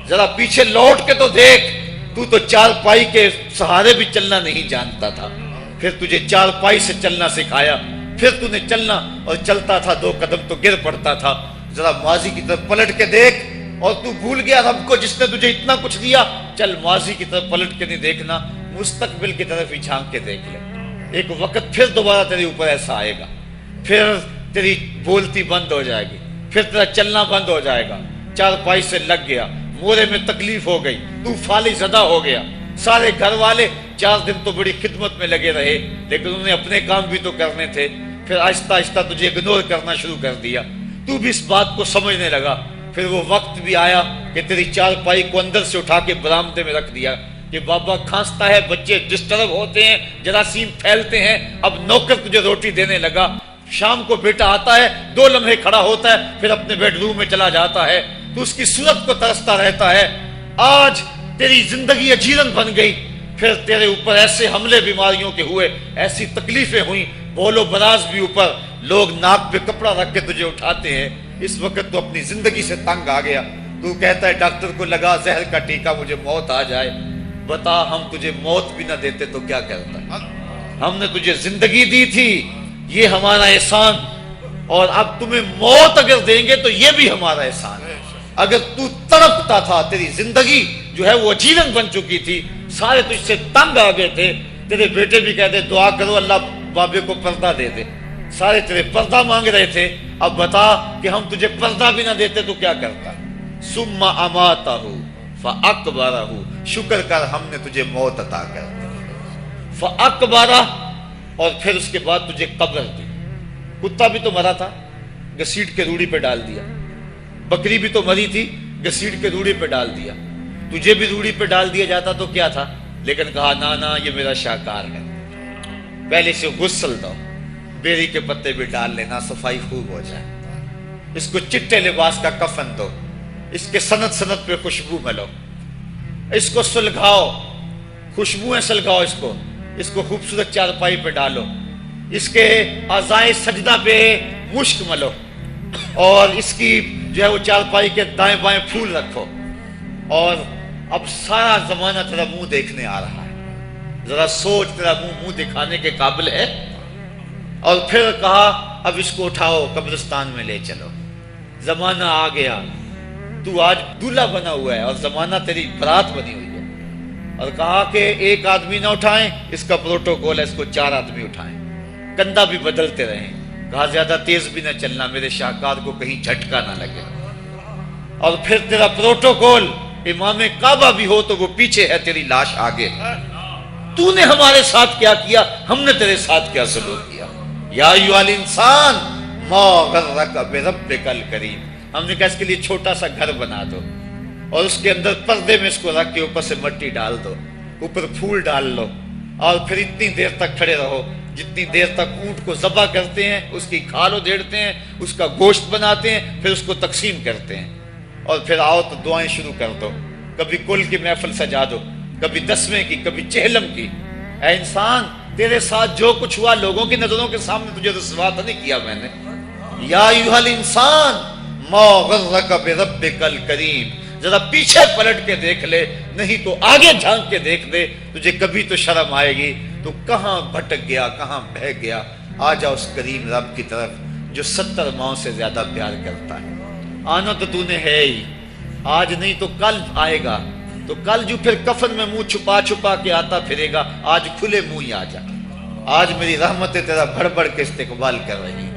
ذرا پیچھے لوٹ کے تو دیکھ. تو چار پائی کے سہارے بھی چلنا نہیں جانتا تھا، پھر تجھے چار پائی سے چلنا سکھایا، پھر تو نے چلنا، اور چلتا تھا 2 قدم تو گر پڑتا تھا. ذرا ماضی کی طرف پلٹ کے دیکھ، اور تو بھول گیا رب کو جس نے تجھے اتنا کچھ دیا. چل ماضی کی طرف پلٹ کے نہیں دیکھنا، مستقبل کی طرف ہی جھانک کے دیکھ لے. ایک وقت پھر دوبارہ تیرے اوپر ایسا آئے گا، پھر تیری بولتی بند ہو جائے گی، پھر تیرا چلنا بند ہو جائے گا. چار پائی سے لگ گیا، مورے میں تکلیف ہو گئی، تو فالی زدہ ہو گیا. سارے گھر والے 4 دن تو بڑی خدمت میں لگے رہے، لیکن انہیں اپنے کام بھی تو کرنے تھے. پھر آہستہ آہستہ تجھے اگنور کرنا شروع کر دیا. تو بھی اس بات کو سمجھنے لگا. پھر وہ وقت بھی آیا کہ تیری چار پائی کو اندر سے اٹھا کے برآمدے میں رکھ دیا کہ بابا کھانستا ہے، بچے ڈسٹرب ہوتے ہیں، جراثیم پھیلتے ہیں. اب نوکر تجھے روٹی دینے لگا. شام کو بیٹا آتا ہے، 2 لمحے کھڑا ہوتا ہے، پھر اپنے بیڈ روم میں چلا جاتا ہے. تو اس کی صورت کو ترستا رہتا ہے. آج تیری زندگی اجیرن بن گئی. پھر تیرے اوپر ایسے حملے بیماریوں کے ہوئے، ایسی تکلیفیں ہوئیں، بول و براز بھی اوپر، لوگ ناک پہ کپڑا رکھ کے تجھے اٹھاتے ہیں. اس وقت تو اپنی زندگی سے تنگ آ گیا. تو کہتا ہے ڈاکٹر کو لگا زہر کا ٹیکا، مجھے موت آ جائے. بتا ہم تجھے موت بھی نہ دیتے تو کیا کرتا؟ ہم نے تجھے زندگی دی تھی، یہ ہمارا احسان، اور اب تمہیں موت اگر دیں گے تو یہ بھی ہمارا احسان ہے. اگر تو تڑپتا تھا، تیری زندگی جو ہے وہ اجیرن بن چکی تھی، سارے تجھ سے تنگ آ گئے تھے. تیرے بیٹے بھی کہتے دعا کرو اللہ بابے کو پردہ دے دے. سارے تیرے پردہ مانگ رہے تھے. اب بتا کہ ہم تجھے پردہ بھی نہ دیتے تو کیا کرتا؟ ثم اماتہ فاکبرہ، شکر کر ہم نے تجھے موت عطا کر دی. فاکبرہ، اور پھر اس کے بعد تجھے قبر دی. کتا بھی تو مرا تھا، گھسیٹ کے روڑی پہ ڈال دیا. بکری بھی تو مری تھی، گھسیٹ کے روڑی پہ ڈال دیا. تجھے بھی روڑی پہ ڈال دیا جاتا تو کیا تھا؟ لیکن کہا نا یہ میرا شاہکار ہے، پہلے سے غسل دو، بیری کے پتے بھی ڈال لینا، صفائی خوب ہو جائے. اس کو چٹے لباس کا کفن دو، اس کے سند سند پہ خوشبو ملو، اس کو سلگھاؤ، خوشبوئیں سلگھاؤ، اس کو خوبصورت چارپائی پہ ڈالو، اس کے اعضائے سجدہ پہ مشک ملو، اور اس کی جو ہے وہ چارپائی کے دائیں بائیں پھول رکھو. اور اب سارا زمانہ تیرا منہ دیکھنے آ رہا ہے، ذرا سوچ تیرا منہ دکھانے کے قابل ہے. اور پھر کہا اب اس کو اٹھاؤ، قبرستان میں لے چلو. زمانہ آ گیا، تو آج دولہا بنا ہوا ہے اور زمانہ تیری برات بنی ہوئی ہے. اور کہا کہ ایک آدمی نہ اٹھائیں، اس کا پروٹوکول ہے، اس کو 4 آدمی اٹھائیں. کندھا بھی بدلتے رہیں. کہا زیادہ تیز بھی نہ چلنا، میرے شاہکار کو کہیں جھٹکا نہ لگے. اور پھر تیرا پروٹوکول، امام کعبہ بھی ہو تو وہ پیچھے ہے، تیری لاش آگے. تو نے ہمارے ساتھ کیا کیا، ہم نے تیرے ساتھ کیا سلوک کیا. یا ایھا الانسان ما غرک بربک الکریم. ہم نے کہا اس کے لیے چھوٹا سا گھر بنا دو، اور اس کے اندر پردے میں اس کو رکھ کے اوپر سے مٹی ڈال دو، اوپر پھول ڈال لو، اور پھر اتنی دیر تک کھڑے رہو جتنی دیر تک اونٹ کو ذبح کرتے ہیں، اس کی کھال ادھیڑتے ہیں، اس کا گوشت بناتے ہیں، پھر اس کو تقسیم کرتے ہیں. اور پھر آؤ تو دعائیں شروع کر دو. کبھی کل کی محفل سجا دو، کبھی 10ویں کی، کبھی چہلم کی. اے انسان، تیرے ساتھ جو کچھ ہوا لوگوں کی نظروں کے سامنے تجھے رسوا تو نہیں کیا میں نے. یا ایھا الانسان ما غرک بربک الکریم. ذرا پیچھے پلٹ کے دیکھ لے، نہیں تو آگے جھانک کے دیکھ لے، تجھے کبھی تو شرم آئے گی. تو کہاں بھٹک گیا، کہاں بہہ گیا. آ جا اس کریم رب کی طرف جو 70 ماؤں سے زیادہ پیار کرتا ہے. آنا تو نے ہے ہی، آج نہیں تو کل آئے گا. تو کل جو پھر کفن میں منہ چھپا چھپا کے آتا پھرے گا، آج کھلے منہ ہی آ جا. آج میری رحمتیں تیرا بڑھ بڑھ کے استقبال کر رہی ہیں.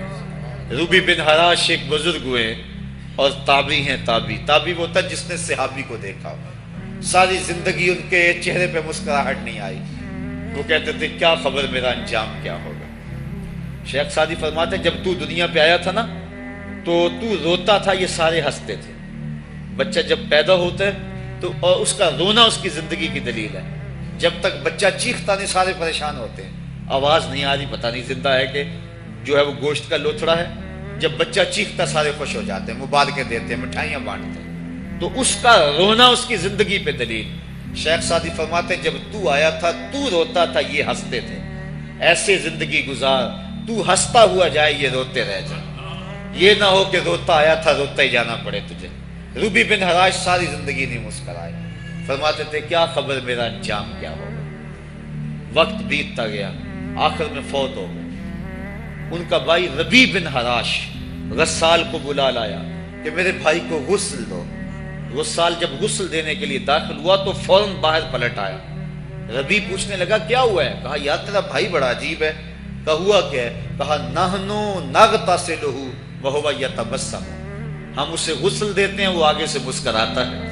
روبی بن حراش ایک بزرگ ہوئے اور تابعی ہیں. تابعی وہ تھا جس نے صحابی کو دیکھا، ساری زندگی ان کے چہرے پہ مسکراہٹ نہیں آئی. وہ کہتے تھے کیا خبر میرا انجام کیا ہوگا. شیخ سعدی فرماتے ہیں جب تو دنیا پہ آیا تھا نا تو روتا تھا، یہ سارے ہنستے تھے. بچہ جب پیدا ہوتا ہے تو اور اس کا رونا اس کی زندگی کی دلیل ہے. جب تک بچہ چیختا نہیں سارے پریشان ہوتے ہیں، آواز نہیں آ رہی، پتہ نہیں زندہ ہے کہ جو ہے وہ گوشت کا لوتھڑا ہے. جب بچہ چیختا سارے خوش ہو جاتے ہیں، مبارکیں دیتے ہیں، مٹھائیاں بانٹتے ہیں. تو اس کا رونا اس کی زندگی پہ دلیل. شیخ سعدی فرماتے ہیں جب تو آیا تھا تو روتا تھا، یہ ہنستے تھے. ایسے زندگی گزار تو ہنستا ہوا جائے، یہ روتے رہ جائے. یہ نہ ہو کہ روتا آیا تھا روتا ہی جانا پڑے تجھے. روبی بن حراش ساری زندگی نہیں مسکرائے. فرماتے تھے کیا خبر میرا انجام کیا ہوگا. وقت بیتتا گیا، آخر میں فوت ہو گئے. ان کا بھائی ربی بن حراش غسال کو بلا لایا کہ میرے بھائی کو غسل دو. غسال جب غسل دینے کے لیے داخل ہوا تو فوراً باہر پلٹ آیا. ربی پوچھنے لگا کیا ہوا ہے. کہا یار تیرا بھائی بڑا عجیب ہے. کہا ہوا کیا ہے. کہا نحنو نغتسلہ وہو یتبسم، ہم اسے غسل دیتے ہیں وہ آگے سے مسکراتا ہے.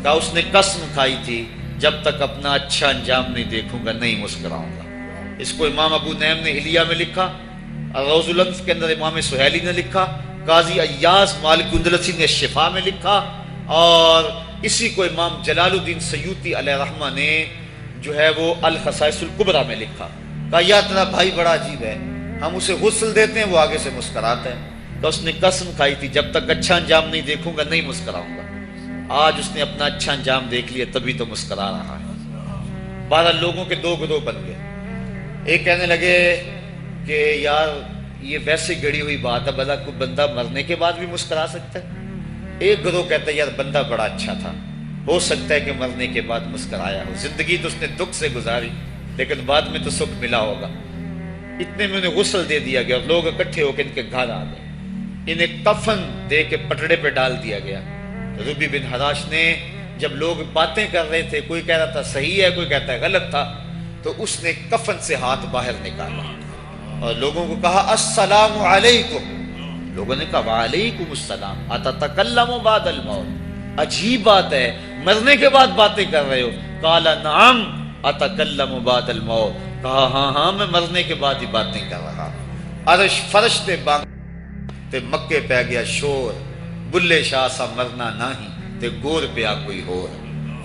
کہا اس نے قسم کھائی تھی جب تک اپنا اچھا انجام نہیں دیکھوں گا نہیں مسکراؤں گا. اس کو امام ابو نعیم نے حلیہ میں لکھا، روز الانف کے اندر امام سہیلی نے لکھا، قاضی ایاز مالک اندلسی نے شفا میں لکھا، اور اسی کو امام جلال الدین سیوطی علیہ رحمہ نے جو ہے وہ الخصائص الکبریٰ میں لکھا. کہا یا تیرا بھائی بڑا عجیب ہے، ہم اسے غسل دیتے ہیں وہ آگے سے مسکراتا ہے. تو اس نے قسم کھائی تھی جب تک اچھا انجام نہیں دیکھوں گا نہیں مسکراؤں گا. آج اس نے اپنا اچھا انجام دیکھ لیا تبھی تو مسکرا رہا ہے. 12 لوگوں کے 2 گروہ بن گئے. ایک کہنے لگے کہ یار یہ ویسے گڑی ہوئی بات ہے، بھلا کوئی بندہ مرنے کے بعد بھی مسکرا سکتا ہے. ایک گروہ کہتا ہے یار بندہ بڑا اچھا تھا، ہو سکتا ہے کہ مرنے کے بعد مسکرایا ہو. زندگی تو اس نے دکھ سے گزاری لیکن بعد میں تو سکھ ملا ہوگا. اتنے میں انہیں غسل دے دیا گیا اور لوگ اکٹھے ہو کے ان کے گھر آ گئے. انہیں کفن دے کے پٹڑے پہ ڈال دیا گیا. ربی بن حراش نے جب لوگ باتیں کر رہے تھے، کوئی کہہ رہا تھا صحیح ہے، کوئی کہتا ہے غلط تھا، تو اس نے کفن سے ہاتھ باہر نکالا اور لوگوں کو کہا السلام علیکم. لوگوں نے کہا وعلیکم السلام اتتکلم بعد الموت. عجیب بات ہے، مرنے کے بعد باتیں کر رہے ہو. قال نعم اتکلم بعد الموت. کہا ہاں ہاں میں مرنے کے بعد ہی باتیں کر رہا. عرش فرش تے بانگ تے مکے پہ گیا شور، بلے شاہ سا مرنا نہیں تے گور پہ کوئی ہور.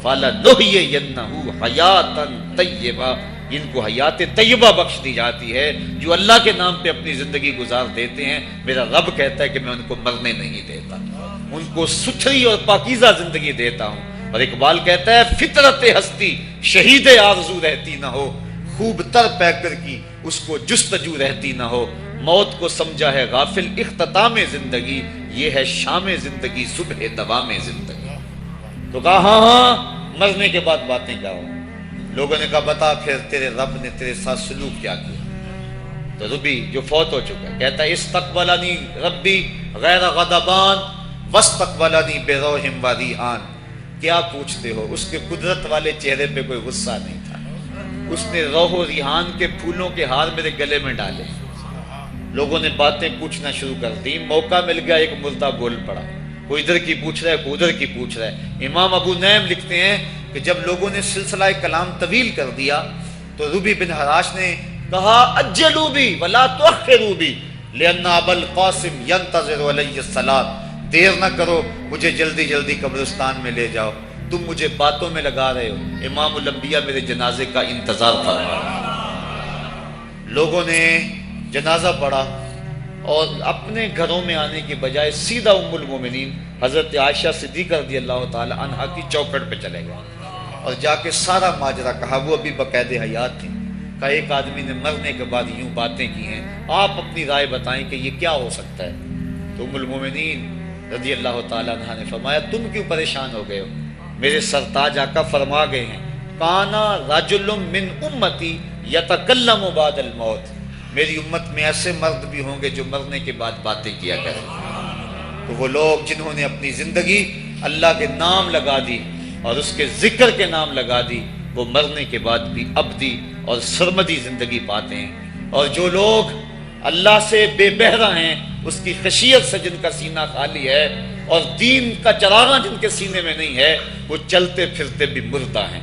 فَلَنُحْيِيَنَّهُ حَيَاتًا طَيِّبَةً، ان کو حیات طیبہ بخش دی جاتی ہے جو اللہ کے نام پہ اپنی زندگی گزار دیتے ہیں. میرا رب کہتا ہے کہ میں ان کو مرنے نہیں دیتا، ان کو ستھری اور پاکیزہ زندگی دیتا ہوں. اور اقبال کہتا ہے فطرت ہستی شہید آرزو رہتی نہ ہو، خوب تر پیکر کی اس کو جستجو رہتی نہ ہو. موت کو سمجھا ہے غافل اختتام زندگی، یہ ہے شام زندگی صبح دوام زندگی. تو کہا ہاں ہاں مرنے کے بعد باتیں کیا ہوں. لوگوں نے کہا بتا پھر تیرے رب نے تیرے ساتھ سلوک کیا کیا. تو ربی جو فوت ہو چکا ہے کہتا ہے استقبلنی ربی غیر غضبان واستقبلنی بروح و ریحان. کیا پوچھتے ہو، اس کے قدرت والے چہرے پہ کوئی غصہ نہیں تھا. اس نے روح و ریحان کے پھولوں کے ہار میرے گلے میں ڈالے. لوگوں نے باتیں پوچھنا شروع کر دی. موقع مل گیا ایک مردہ بول پڑا، کوئی ادھر کی پوچھ رہا ہے کوئی ادھر کی پوچھ رہا ہے. امام ابو نعیم لکھتے ہیں کہ جب لوگوں نے سلسلہ کلام طویل کر دیا تو ربی بن حراش نے کہا اجلوا بی ولا تؤخروا بی لان ابا القاسم ينتظر علی الصلاۃ. دیر نہ کرو، مجھے جلدی جلدی قبرستان میں لے جاؤ، تم مجھے باتوں میں لگا رہے ہو. امام الانبیاء میرے جنازے کا انتظار فرما رہے ہیں. لوگوں نے جنازہ پڑھا اور اپنے گھروں میں آنے کی بجائے سیدھا ام المومنین حضرت عائشہ صدیقہ رضی اللہ تعالی عنہا کی چوکھٹ پہ چلے گئے اور جا کے سارا ماجرا کہا. وہ ابھی باقاعد حیات تھی. کہا ایک آدمی نے مرنے کے بعد یوں باتیں کی ہیں، آپ اپنی رائے بتائیں کہ یہ کیا ہو سکتا ہے. تو ام المومنین رضی اللہ تعالی عنہا نے فرمایا تم کیوں پریشان ہو گئے ہو، میرے سرتاج آقا فرما گئے ہیں کانا رجل من امتی یتکلم بعد الموت. میری امت میں ایسے مرد بھی ہوں گے جو مرنے کے بعد باتیں کیا کریں. تو وہ لوگ جنہوں نے اپنی زندگی اللہ کے نام لگا دی اور اس کے ذکر کے نام لگا دی، وہ مرنے کے بعد بھی ابدی اور سرمدی زندگی پاتے ہیں. اور جو لوگ اللہ سے بے بہرہ ہیں، اس کی خشیت سے جن کا سینہ خالی ہے اور دین کا چراغاں جن کے سینے میں نہیں ہے، وہ چلتے پھرتے بھی مردہ ہیں.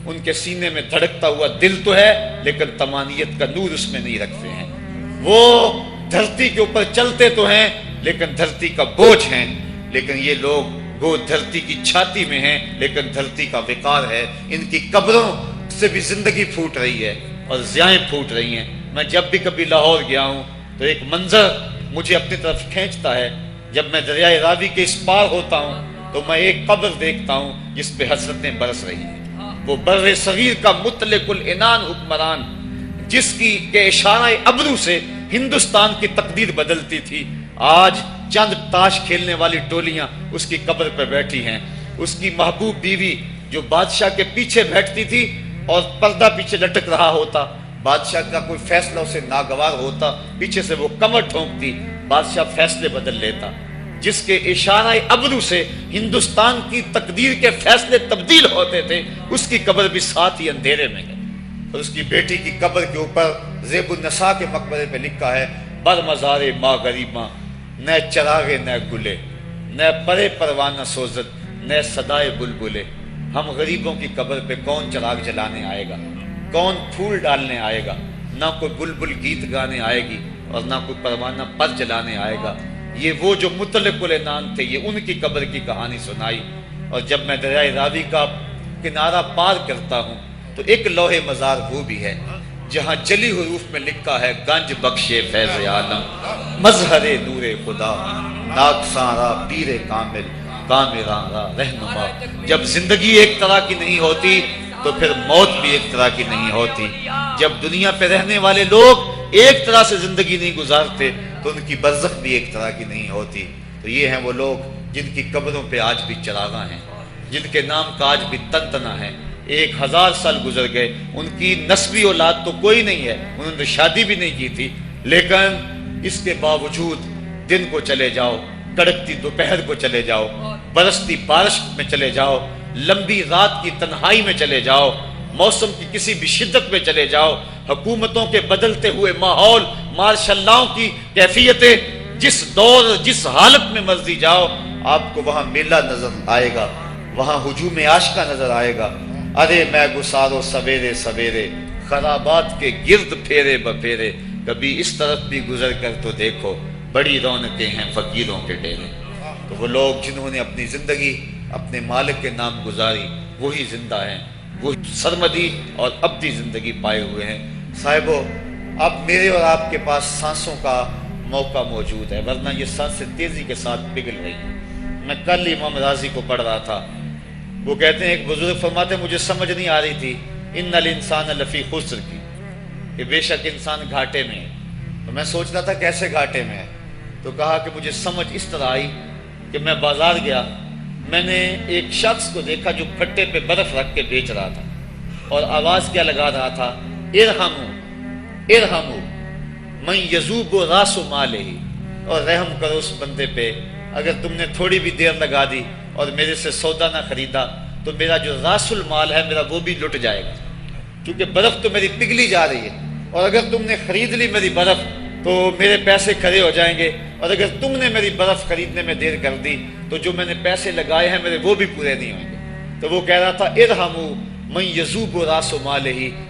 ان کے سینے میں دھڑکتا ہوا دل تو ہے لیکن تمانیت کا نور اس میں نہیں رکھتے ہیں. وہ دھرتی کے اوپر چلتے تو ہیں لیکن دھرتی کا بوجھ ہیں، لیکن یہ لوگ وہ دھرتی کی چھاتی میں ہیں لیکن دھرتی کا وقار ہے۔ ان کی قبروں سے بھی زندگی پھوٹ رہی ہے اور ضیائیں پھوٹ رہی ہیں۔ میں جب بھی کبھی لاہور گیا ہوں تو ایک منظر مجھے اپنی طرف کھینچتا ہے، جب میں دریائے راوی کے اس پار ہوتا ہوں تو میں ایک قبر دیکھتا ہوں جس پہ حسرتیں برس رہی ہیں۔ وہ بر صغیر کا مطلق العنان حکمران، جس کی کے اشارہ ابرو سے ہندوستان کی تقدیر بدلتی تھی، آج چند تاش کھیلنے والی ٹولیاں اس کی قبر پہ بیٹھی ہیں۔ اس کی محبوب بیوی جو بادشاہ کے پیچھے بیٹھتی تھی اور پردہ پیچھے لٹک رہا ہوتا، بادشاہ کا کوئی فیصلہ اسے ناگوار ہوتا، پیچھے سے وہ کمر ٹھونکتی، بادشاہ فیصلے بدل لیتا۔ جس کے اشارہ ابرو سے ہندوستان کی تقدیر کے فیصلے تبدیل ہوتے تھے، اس کی قبر بھی ساتھ ہی اندھیرے میں ہے۔ اور اس کی بیٹی کی قبر کے اوپر زیب النساء کے مقبرے پہ لکھا ہے، بر مزار ماں غریباں، نہ چراغے نہ گلے، نہ پرے پروانہ سوزت، نہ صدائے بلبلے۔ ہم غریبوں کی قبر پہ کون چراغ جلانے آئے گا، کون پھول ڈالنے آئے گا؟ نہ کوئی بلبل گیت گانے آئے گی اور نہ کوئی پروانہ پر جلانے آئے گا۔ یہ وہ جو مطلق العنان تھے، یہ ان کی قبر کی کہانی سنائی۔ اور جب میں دریائے راوی کا کنارہ پار کرتا ہوں تو ایک لوح مزار وہ بھی ہے جہاں جلی حروف میں لکھا ہے، گنج بخشے فیض عالم، مظہر نور خدا، ناکساں پیر کامل، کامراں را رہنما۔ جب زندگی ایک طرح کی نہیں ہوتی تو پھر موت بھی ایک طرح کی نہیں ہوتی۔ جب دنیا پہ رہنے والے لوگ ایک طرح سے زندگی نہیں گزارتے تو ان کی برزخ بھی ایک طرح کی نہیں ہوتی۔ تو یہ ہیں وہ لوگ جن کی قبروں پہ آج بھی چراغاں ہیں، جن کے نام کا آج بھی تنتنا ہے۔ 1000 سال گزر گئے، ان کی نسبی اولاد تو کوئی نہیں ہے، انہوں نے شادی بھی نہیں کی تھی، لیکن اس کے باوجود دن کو چلے جاؤ، کڑکتی دوپہر کو چلے جاؤ، برستی بارش میں چلے جاؤ، لمبی رات کی تنہائی میں چلے جاؤ، موسم کی کسی بھی شدت میں چلے جاؤ، حکومتوں کے بدلتے ہوئے ماحول، مارشل لاؤ کی کیفیتیں، جس دور جس حالت میں مرضی جاؤ، آپ کو وہاں میلہ نظر آئے گا، وہاں ہجوم عاشقہ نظر آئے گا۔ ارے میں گسارو سویرے سویرے، خرابات کے گرد پھیرے بپھیرے، کبھی اس طرف بھی گزر کر تو دیکھو، بڑی رونقیں ہیں فقیروں کے ڈیرے۔ تو وہ لوگ جنہوں نے اپنی زندگی اپنے مالک کے نام گزاری، وہی زندہ ہیں، وہ سرمدی اور ابدی زندگی پائے ہوئے ہیں۔ صاحبو، اب میرے اور آپ کے پاس سانسوں کا موقع موجود ہے، ورنہ یہ سانسیں تیزی کے ساتھ پگھل رہی ہیں۔ میں کل امام راضی کو پڑھ رہا تھا، وہ کہتے ہیں، ایک بزرگ فرماتے ہیں، مجھے سمجھ نہیں آ رہی تھی ان الانسان لفی خسر کی، کہ بے شک انسان گھاٹے میں ہے۔ تو میں سوچ رہا تھا کیسے گھاٹے میں ہے، تو کہا کہ مجھے سمجھ اس طرح آئی کہ میں بازار گیا، میں نے ایک شخص کو دیکھا جو پھٹے پہ برف رکھ کے بیچ رہا تھا، اور آواز کیا لگا رہا تھا، ارحمو ارحمو من یذوب راس مالہ، اور رحم کرو اس بندے پہ، اگر تم نے تھوڑی بھی دیر لگا دی اور میرے سے سودا نہ خریدا تو میرا جو راس المال ہے میرا وہ بھی لٹ جائے گا، کیونکہ برف تو میری پگھلی جا رہی ہے، اور اگر تم نے خرید لی میری برف تو میرے پیسے کھڑے ہو جائیں گے، اور اگر تم نے میری برف خریدنے میں دیر کر دی تو جو میں نے پیسے لگائے ہیں میرے وہ بھی پورے نہیں ہوں گے۔ تو وہ کہہ رہا تھا ارحمو من یذوب راس مالہ،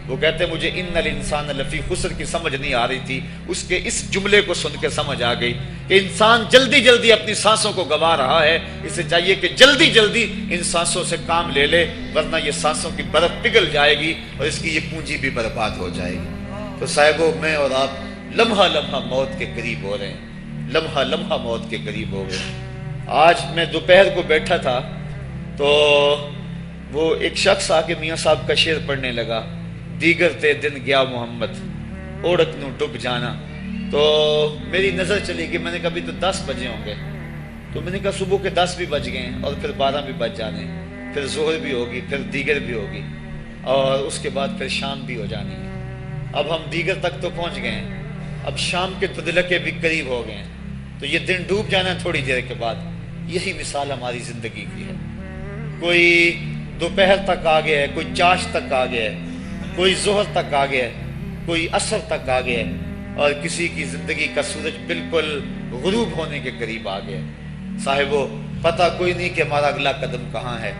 وہ کہتے ہیں مجھے ان الانسان لفی خسر کی سمجھ نہیں آ رہی تھی، اس کے اس جملے کو سن کے سمجھ آ گئی کہ انسان جلدی جلدی اپنی سانسوں کو گوا رہا ہے، اسے چاہیے کہ جلدی جلدی ان سانسوں سے کام لے لے، ورنہ یہ سانسوں کی برف پگھل جائے گی اور اس کی یہ پونجی بھی برباد ہو جائے گی۔ تو صاحبو، میں اور آپ لمحہ لمحہ موت کے قریب ہو رہے ہیں، لمحہ لمحہ موت کے قریب ہو گئے۔ آج میں دوپہر کو بیٹھا تھا تو وہ ایک شخص آ کے میاں صاحب کا شعر پڑھنے لگا، دیگر تے دن گیا محمد اوڑک نو ڈب جانا۔ تو میری نظر چلی گئی، میں نے کہا ابھی تو 10 بجے ہوں گے، تو میں نے کہا صبح کے 10 بھی بج گئے ہیں اور پھر 12 بھی بج جانے، پھر ظہر بھی ہوگی، پھر دیگر بھی ہوگی، اور اس کے بعد پھر شام بھی ہو جانی ہے۔ اب ہم دیگر تک تو پہنچ گئے ہیں، اب شام کے تدلکے بھی قریب ہو گئے ہیں، تو یہ دن ڈوب جانا ہے تھوڑی دیر کے بعد۔ یہی مثال ہماری زندگی کی ہے، کوئی دوپہر تک آ گیا ہے، کوئی چاش تک آ گیا ہے، کوئی ظہر تک آ گیا ہے، کوئی عصر تک آ گیا ہے، اور کسی کی زندگی کا سورج بالکل غروب ہونے کے قریب آ گیا ہے۔ صاحبو، پتہ کوئی نہیں کہ ہمارا اگلا قدم کہاں ہے۔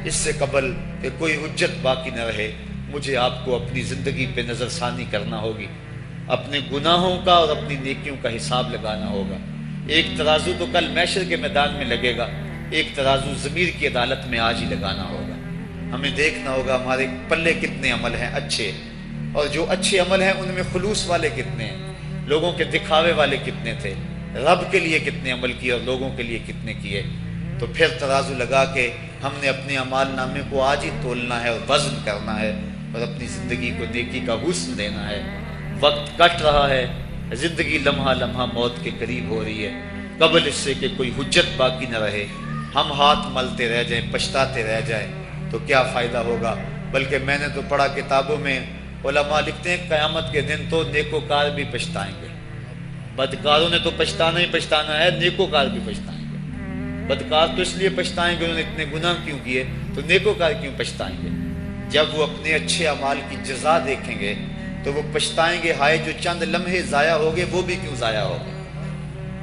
اس سے قبل کہ کوئی حجت باقی نہ رہے، مجھے آپ کو اپنی زندگی پہ نظر ثانی کرنا ہوگی، اپنے گناہوں کا اور اپنی نیکیوں کا حساب لگانا ہوگا۔ ایک ترازو تو کل محشر کے میدان میں لگے گا، ایک ترازو ضمیر کی عدالت میں آج ہی لگانا ہوگا۔ ہمیں دیکھنا ہوگا ہمارے پلے کتنے عمل ہیں اچھے، اور جو اچھے عمل ہیں ان میں خلوص والے کتنے ہیں، لوگوں کے دکھاوے والے کتنے تھے، رب کے لیے کتنے عمل کیے اور لوگوں کے لیے کتنے کیے۔ تو پھر ترازو لگا کے ہم نے اپنے اعمال نامے کو آج ہی تولنا ہے اور وزن کرنا ہے، اور اپنی زندگی کو نیکی کا حسن دینا ہے۔ وقت کٹ رہا ہے، زندگی لمحہ لمحہ موت کے قریب ہو رہی ہے، قبل اس سے کہ کوئی حجت باقی نہ رہے، ہم ہاتھ ملتے رہ جائیں، پچھتاتے رہ جائیں تو کیا فائدہ ہوگا۔ بلکہ میں نے تو پڑھا کتابوں میں، علماء لکھتے ہیں قیامت کے دن تو نیکوکار بھی پچھتائیں گے۔ بدکاروں نے تو پچھتانا ہی پچھتانا ہے، نیکوکار بھی پچھتائیں گے۔ بدکار تو اس لیے پچھتائیں گے انہوں نے اتنے گناہ کیوں کیے، تو نیکوکار کیوں پچھتائیں گے؟ جب وہ اپنے اچھے اعمال کی جزا دیکھیں گے تو وہ پچھتائیں گے، ہائے جو چند لمحے ضائع ہو گئے وہ بھی کیوں ضائع ہو گئے،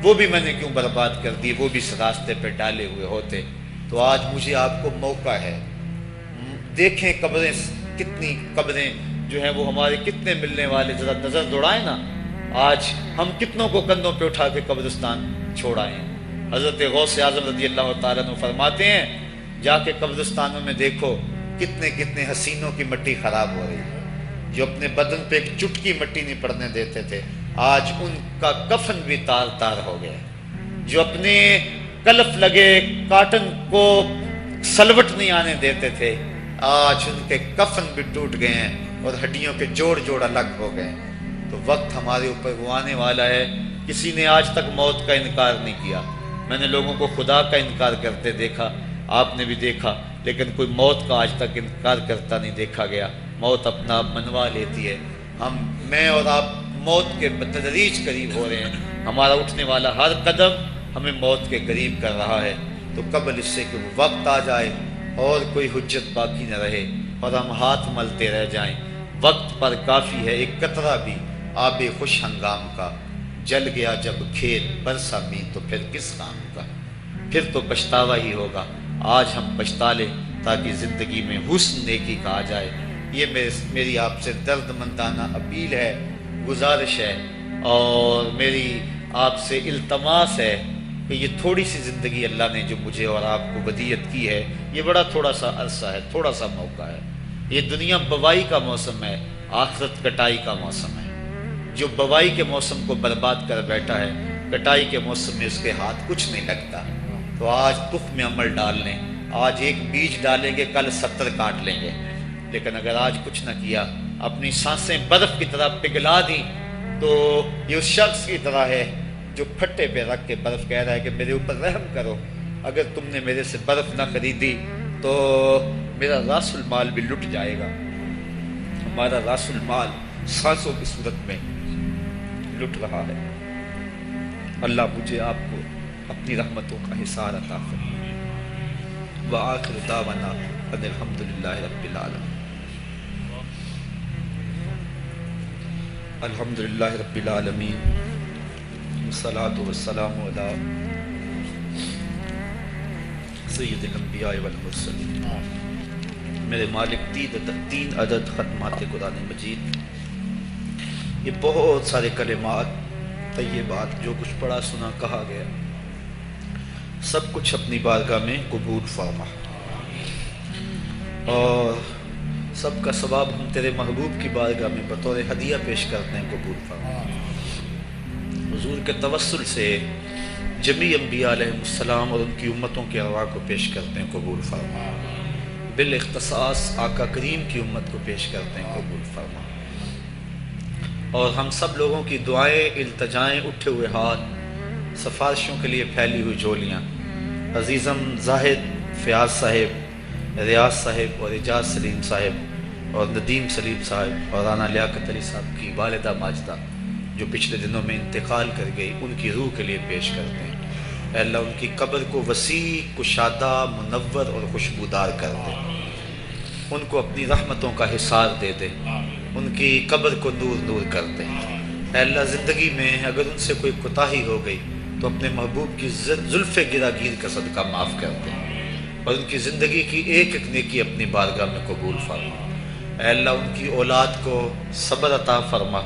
وہ بھی میں نے کیوں برباد کر دیے، وہ بھی اس راستے پہ ڈالے ہوئے ہوتے۔ تو آج مجھے آپ کو موقع ہے، دیکھیں قبریں، کتنی قبریں جو ہیں وہ ہمارے کتنے ملنے والے، ذرا نظر دوڑائیں نا، آج ہم کتنوں کو کندھوں پہ اٹھا کے قبرستان چھوڑائیں۔ حضرت غوث اعظم رضی اللہ تعالیٰ عنہ فرماتے ہیں، جا کے قبرستانوں میں دیکھو کتنے کتنے حسینوں کی مٹی خراب ہو رہی ہے، جو اپنے بدن پہ ایک چٹکی مٹی نہیں پڑنے دیتے تھے، آج ان کا کفن بھی تار تار ہو گیا۔ جو اپنے کلف لگے کاٹن کو سلوٹ نہیں آنے دیتے تھے، آج ان کے کفن بھی ٹوٹ گئے ہیں اور ہڈیوں کے جوڑ جوڑ الگ ہو گئے۔ تو وقت ہمارے اوپر وہ آنے والا ہے، کسی نے آج تک موت کا انکار نہیں کیا۔ میں نے لوگوں کو خدا کا انکار کرتے دیکھا، آپ نے بھی دیکھا، لیکن کوئی موت کا آج تک انکار کرتا نہیں دیکھا گیا۔ موت اپنا آپ منوا لیتی ہے۔ میں اور آپ موت کے بتدریج قریب ہو رہے ہیں، ہمارا اٹھنے والا ہر قدم ہمیں موت کے قریب کر رہا ہے۔ تو قبل اس سے کہ وہ وقت آ جائے اور کوئی حجت باقی نہ رہے اور ہم ہاتھ ملتے رہ جائیں، وقت پر کافی ہے ایک قطرہ بھی آب خوش ہنگام کا، جل گیا جب کھیت برسا می تو پھر کس کام کا، پھر تو پچھتاوا ہی ہوگا۔ آج ہم پچھتا لیں تاکہ زندگی میں حسن نیکی کا آ جائے۔ یہ میری آپ سے درد مندانہ اپیل ہے، گزارش ہے، اور میری آپ سے التماس ہے کہ یہ تھوڑی سی زندگی اللہ نے جو مجھے اور آپ کو ودیعت کی ہے، یہ بڑا تھوڑا سا عرصہ ہے، تھوڑا سا موقع ہے۔ یہ دنیا بوائی کا موسم ہے، آخرت کٹائی کا موسم ہے۔ جو بوائی کے موسم کو برباد کر بیٹھا ہے، کٹائی کے موسم میں اس کے ہاتھ کچھ نہیں لگتا۔ تو آج تخم عمل ڈال لیں، آج ایک بیج ڈالیں گے، کل 70 کاٹ لیں گے۔ لیکن اگر آج کچھ نہ کیا، اپنی سانسیں برف کی طرح پگھلا دی، تو یہ اس شخص کی طرح ہے جو پھٹے پہ رکھ کے برف کہہ رہا ہے کہ میرے اوپر رحم کرو، اگر تم نے میرے سے برف نہ خریدی تو میرا راس المال بھی لٹ جائے گا۔ ہمارا راس المال سانسوں کی صورت میں لٹ رہا ہے۔ اللہ مجھے آپ کو اپنی رحمتوں کا حصار عطا فرمائے۔ وآخر دعوانا ان الحمدللہ رب العالمین۔ الحمدللہ رب العالمین، والصلاة والسلام علی سید الانبیاء والمرسلین۔ میرے مالک 3 عدد ختمات قرآن مجید، یہ بہت سارے کلمات طیبات جو کچھ پڑھا سنا کہا گیا، سب کچھ اپنی بارگاہ میں قبول فرما، اور سب کا ثواب ہم تیرے محبوب کی بارگاہ میں بطور ہدیہ پیش کرتے ہیں، قبول فرما۔ حضور کے توسل سے جمیع انبیاء علیہ السلام اور ان کی امتوں کے ارواح کو پیش کرتے ہیں، قبول فرما۔ بالاختصاص آقا کریم کی امت کو پیش کرتے ہیں، قبول فرما۔ اور ہم سب لوگوں کی دعائیں، التجائیں، اٹھے ہوئے ہاتھ، سفارشوں کے لیے پھیلی ہوئی جھولیاں، عزیزم زاہد فیاض صاحب، ریاض صاحب اور اعجاز سلیم صاحب اور ندیم سلیم صاحب اور رانا لیاقت علی صاحب کی والدہ ماجدہ جو پچھلے دنوں میں انتقال کر گئی، ان کی روح کے لیے پیش کرتے ہیں۔ اے اللہ ان کی قبر کو وسیع، کشادہ، منور اور خوشبودار کر دے، ان کو اپنی رحمتوں کا حصار دے دے، ان کی قبر کو نور نور کر دے۔ اے اللہ زندگی میں اگر ان سے کوئی کوتاہی ہو گئی تو اپنے محبوب کی زلف گراگیر کا صدقہ معاف کر دے، اور ان کی زندگی کی ایک ایک نیکی اپنی بارگاہ میں قبول فرما۔ اے اللہ ان کی اولاد کو صبر عطا فرما،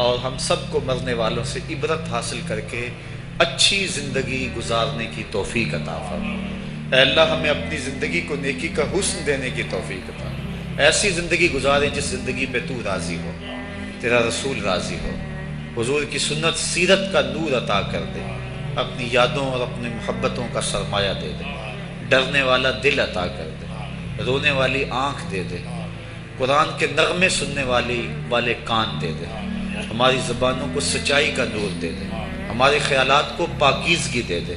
اور ہم سب کو مرنے والوں سے عبرت حاصل کر کے اچھی زندگی گزارنے کی توفیق عطا فرما۔ اے اللہ ہمیں اپنی زندگی کو نیکی کا حسن دینے کی توفیق عطا فرما۔ ایسی زندگی گزاریں جس زندگی پہ تو راضی ہو، تیرا رسول راضی ہو، حضور کی سنت سیرت کا نور عطا کر دے، اپنی یادوں اور اپنی محبتوں کا سرمایہ دے دے، ڈرنے والا دل عطا کر دے، رونے والی آنکھ دے دے، قرآن کے نغمے سننے والے کان دے دے، ہماری زبانوں کو سچائی کا نور دے دے، ہمارے خیالات کو پاکیزگی دے دے،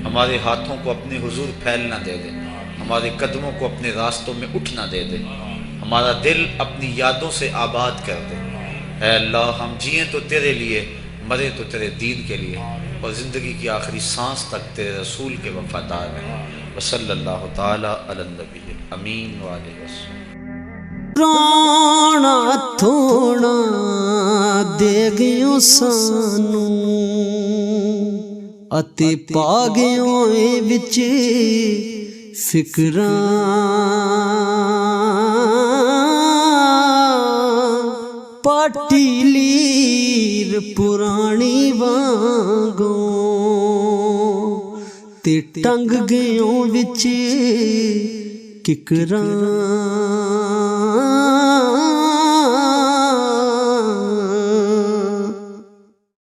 ہمارے ہاتھوں کو اپنے حضور پھیلنا دے دے، ہمارے قدموں کو اپنے راستوں میں اٹھنا دے دے، ہمارا دل اپنی یادوں سے آباد کر دے۔ اے اللہ ہم جئیں تو تیرے لیے، مرے تو تیرے دین کے لیے، اور زندگی کی آخری سانس تک تیرے رسول کے وفادار رہیں۔ وصلی اللہ تعالی علی النبی امین وآلہ وسلم۔ رانا تھوڑا دے گیوں سانو اتے پا گیوں اے وچ فکراں پاٹی لیر پرانی وانگوں تے ٹنگ گیوں وچ ککراں